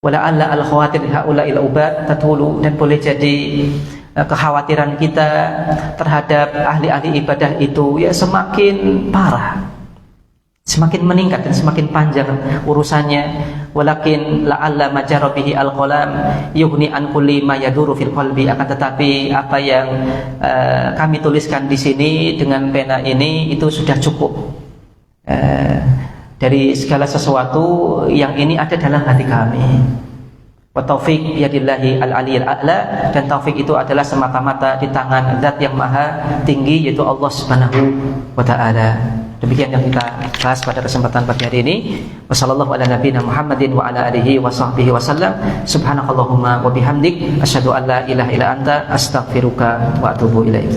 Wala alla al-khawatir haula'il ubad tatulu, dan boleh jadi kekhawatiran kita terhadap ahli-ahli ibadah itu ya semakin parah, semakin meningkat dan semakin panjang urusannya. Walakin la'alla majara bihi al-qalam yughni an kulli ma yaduru fil qalbi. Akan tetapi apa yang kami tuliskan di sini dengan pena ini itu sudah cukup dari segala sesuatu yang ini ada dalam hati kami. Wa taufiq biyadillahi al-aliyyil a'la, dan taufik itu adalah semata-mata di tangan zat yang maha tinggi, yaitu Allah Subhanahu wa ta'ala. Demikian yang kita bahas pada kesempatan pagi hari ini. Wassallallahu ala nabiyina Muhammadin wa ala alihi wa sahbihi wasallam. Subhanakallahumma wa bihamdik asyhadu an la ilaha illa anta astaghfiruka wa atubu ilaik.